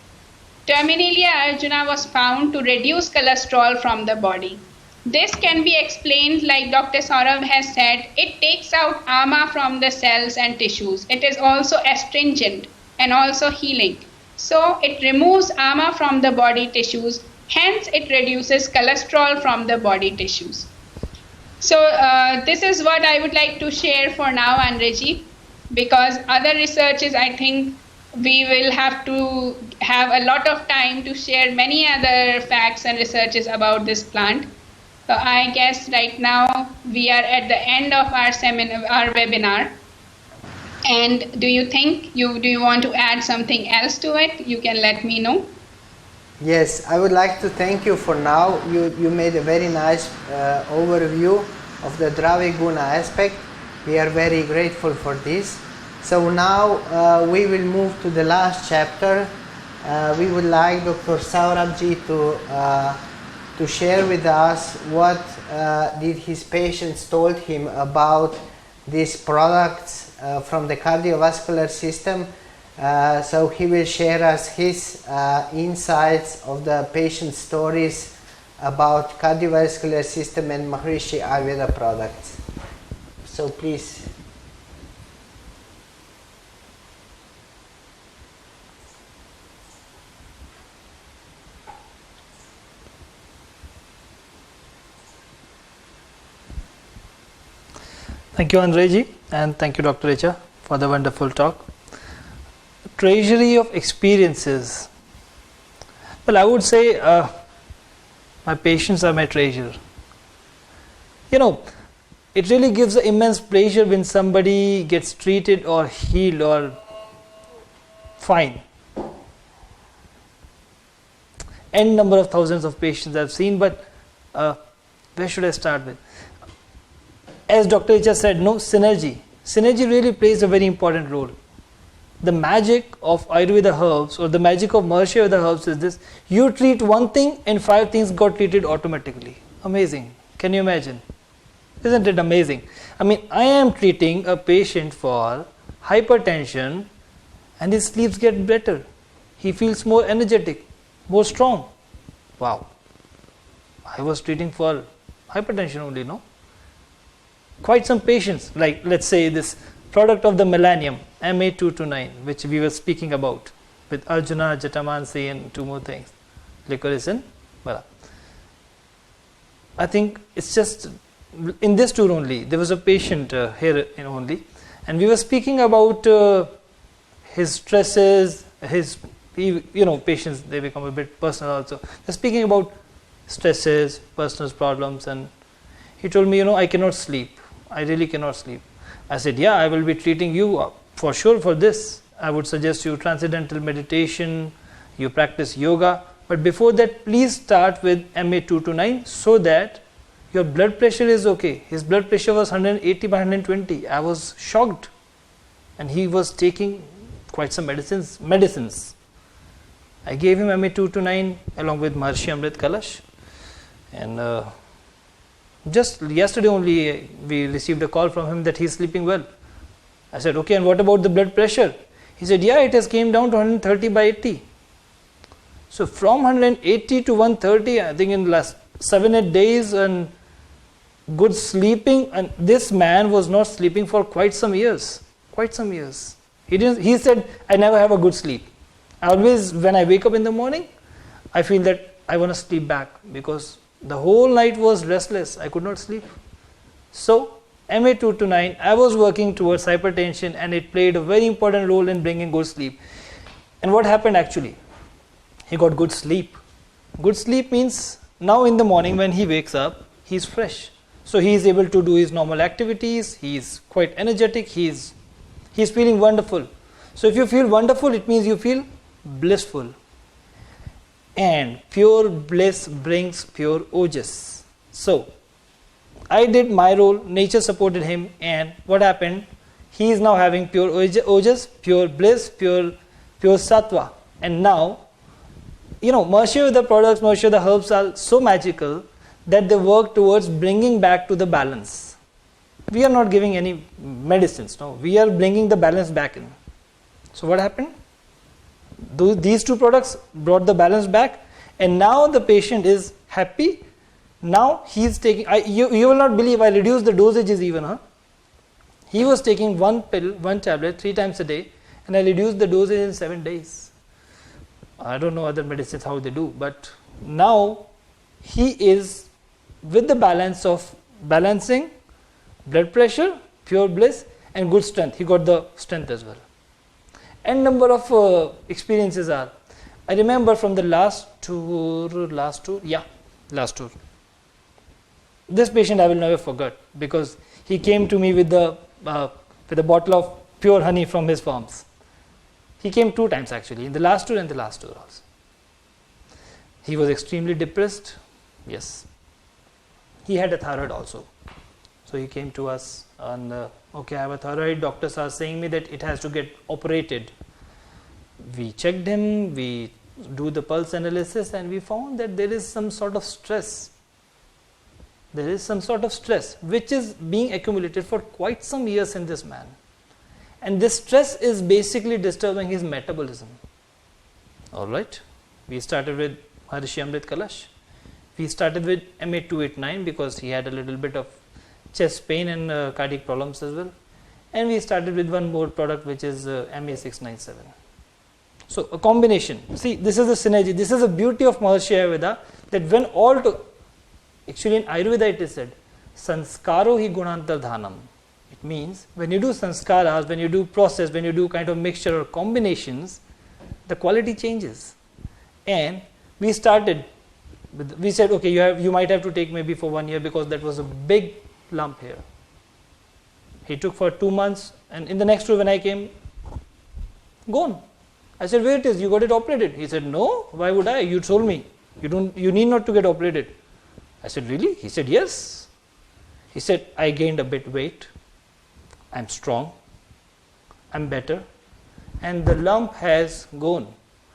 Terminalia arjuna was found to reduce cholesterol from the body. This can be explained like Dr. Saurabh has said, it takes out AMA from the cells and tissues. It is also astringent and also healing. So it removes AMA from the body tissues, hence it reduces cholesterol from the body tissues. So this is what I would like to share for now, Andreji, because other researches, I think we will have to have a lot of time to share many other facts and researches about this plant. So I guess right now we are at the end of our webinar. And do you think do you want to add something else to it? You can let me know. Yes, I would like to thank you for now. You made a very nice overview of the Draviguna aspect. We are very grateful for this. So now we will move to the last chapter. We would like Dr. Saurabhji to share with us what did his patients told him about these products from the cardiovascular system. So he will share us his insights of the patient stories about cardiovascular system and Maharishi Ayurveda products. So please. Thank you, Andreji, and thank you, Dr. Richa, for the wonderful talk. Treasury of experiences. Well, I would say my patients are my treasure. You know, it really gives immense pleasure when somebody gets treated or healed or fine. N number of thousands of patients I've seen, but where should I start with? As Dr. Richa said, no, synergy. Synergy really plays a very important role. The magic of Ayurveda herbs or the magic of Maharishi Ayurveda herbs is this: you treat one thing and 5 things got treated automatically. Amazing. Can you imagine? Isn't it amazing? I mean, I am treating a patient for hypertension and his sleeps get better. He feels more energetic, more strong. Wow. I was treating for hypertension only, no? Quite some patients, like let's say this product of the millennium, MA229, which we were speaking about with Arjuna, Jatamansi and 2 more things, licorice and Bala. I think it's just in this tour only. There was a patient here in only, and we were speaking about his stresses, patients, they become a bit personal also. They're speaking about stresses, personal problems, and he told me, I cannot sleep. I really cannot sleep. I said, yeah, I will be treating you for sure for this. I would suggest you transcendental meditation, you practice yoga, but before that please start with MA229 so that your blood pressure is okay. His blood pressure was 180 by 120. I was shocked, and he was taking quite some medicines. I gave him MA229 along with Maharshi Amrit Kalash, and just yesterday only we received a call from him that he is sleeping well. I said, okay, and what about the blood pressure? He said, yeah, it has came down to 130 by 80. So from 180 to 130, I think in the last 7-8 days, and good sleeping, and this man was not sleeping for quite some years. He said, I never have a good sleep. I always, when I wake up in the morning, I feel that I want to sleep back because the whole night was restless. I could not sleep. So MA229, I was working towards hypertension, and it played a very important role in bringing good sleep. And what happened actually? He got good sleep. Good sleep means now in the morning when he wakes up, he is fresh. So he is able to do his normal activities. He is quite energetic. He is feeling wonderful. So if you feel wonderful, it means you feel blissful. And pure bliss brings pure ojas. So I did my role, nature supported him, and what happened? He is now having pure ojas, pure bliss, pure sattva. And now, Maharshi the products, Maharshi the herbs are so magical that they work towards bringing back to the balance. We are not giving any medicines, no. We are bringing the balance back in. So what happened? These two products brought the balance back, and now the patient is happy. Now he is taking, you will not believe, I reduced the dosages even. He was taking one tablet 3 times a day, and I reduced the dosage in 7 days. I don't know other medicines how they do, but now he is with the balance of balancing blood pressure, pure bliss, and good strength. He got the strength as well. And number of experiences are, I remember from the last tour. This patient I will never forget, because he came to me with a bottle of pure honey from his farms. He came 2 times actually, in the last tour and the last tour also. He was extremely depressed. Yes. He had a thyroid also. So he came to us and, okay, I have a thyroid. Doctors are saying me that it has to get operated. We checked him, we do the pulse analysis, and we found that there is some sort of stress. There is some sort of stress which is being accumulated for quite some years in this man. And this stress is basically disturbing his metabolism. Alright, we started with Maharshi Amrit Kalash. We started with MA289 because he had a little bit of chest pain and cardiac problems as well. And we started with one more product which is MA697. So a combination. See, this is the synergy. This is the beauty of Maharshi Ayurveda, that when all to, actually in Ayurveda it is said, sanskaro hi gunantar dhanam. It means when you do sanskaras, when you do process, when you do kind of mixture or combinations, the quality changes. And we started with, we said, okay, you might have to take maybe for 1 year because that was a big lump here. He took for 2 months, and in the next tour when I came, gone. I said, where it is? You got it operated? He said, no, why would I? You told me. You need not to get operated. I said, really? He said, yes. He said, I gained a bit weight. I'm strong. I'm better. And the lump has gone.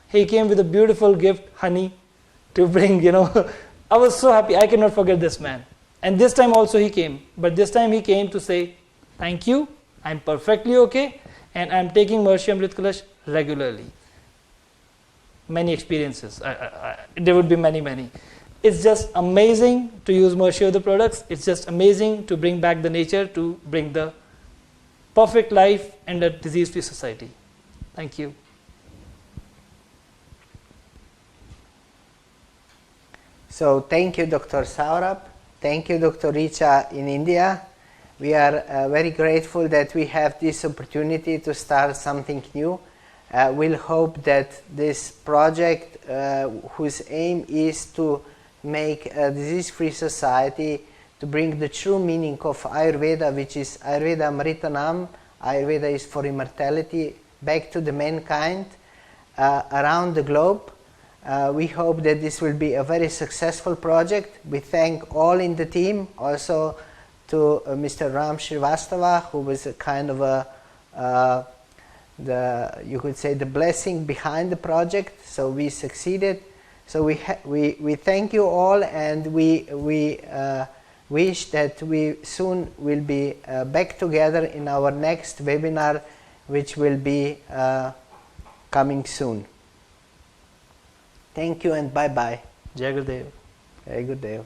He came with a beautiful gift, honey, to bring, I was so happy. I cannot forget this man. And this time also he came. But this time he came to say, thank you. I'm perfectly okay. And I'm taking Maharshi Amrit Kalash regularly. Many experiences. There would be many. It's just amazing to use Maharshi of the products. It's just amazing to bring back the nature, to bring the perfect life and a disease-free society. Thank you. So thank you, Dr. Saurabh. Thank you, Dr. Richa in India. We are very grateful that we have this opportunity to start something new. We'll hope that this project, whose aim is to make a disease-free society, to bring the true meaning of Ayurveda, which is Ayurveda Amritanam. Ayurveda is for immortality, back to the mankind around the globe. We hope that this will be a very successful project. We thank all in the team, also to Mr. Ram Srivastava, who was a kind of you could say the blessing behind the project. So we succeeded. So we thank you all, and we wish that we soon will be back together in our next webinar, which will be coming soon. Thank you and bye bye. Jai Gurudev. Very good day.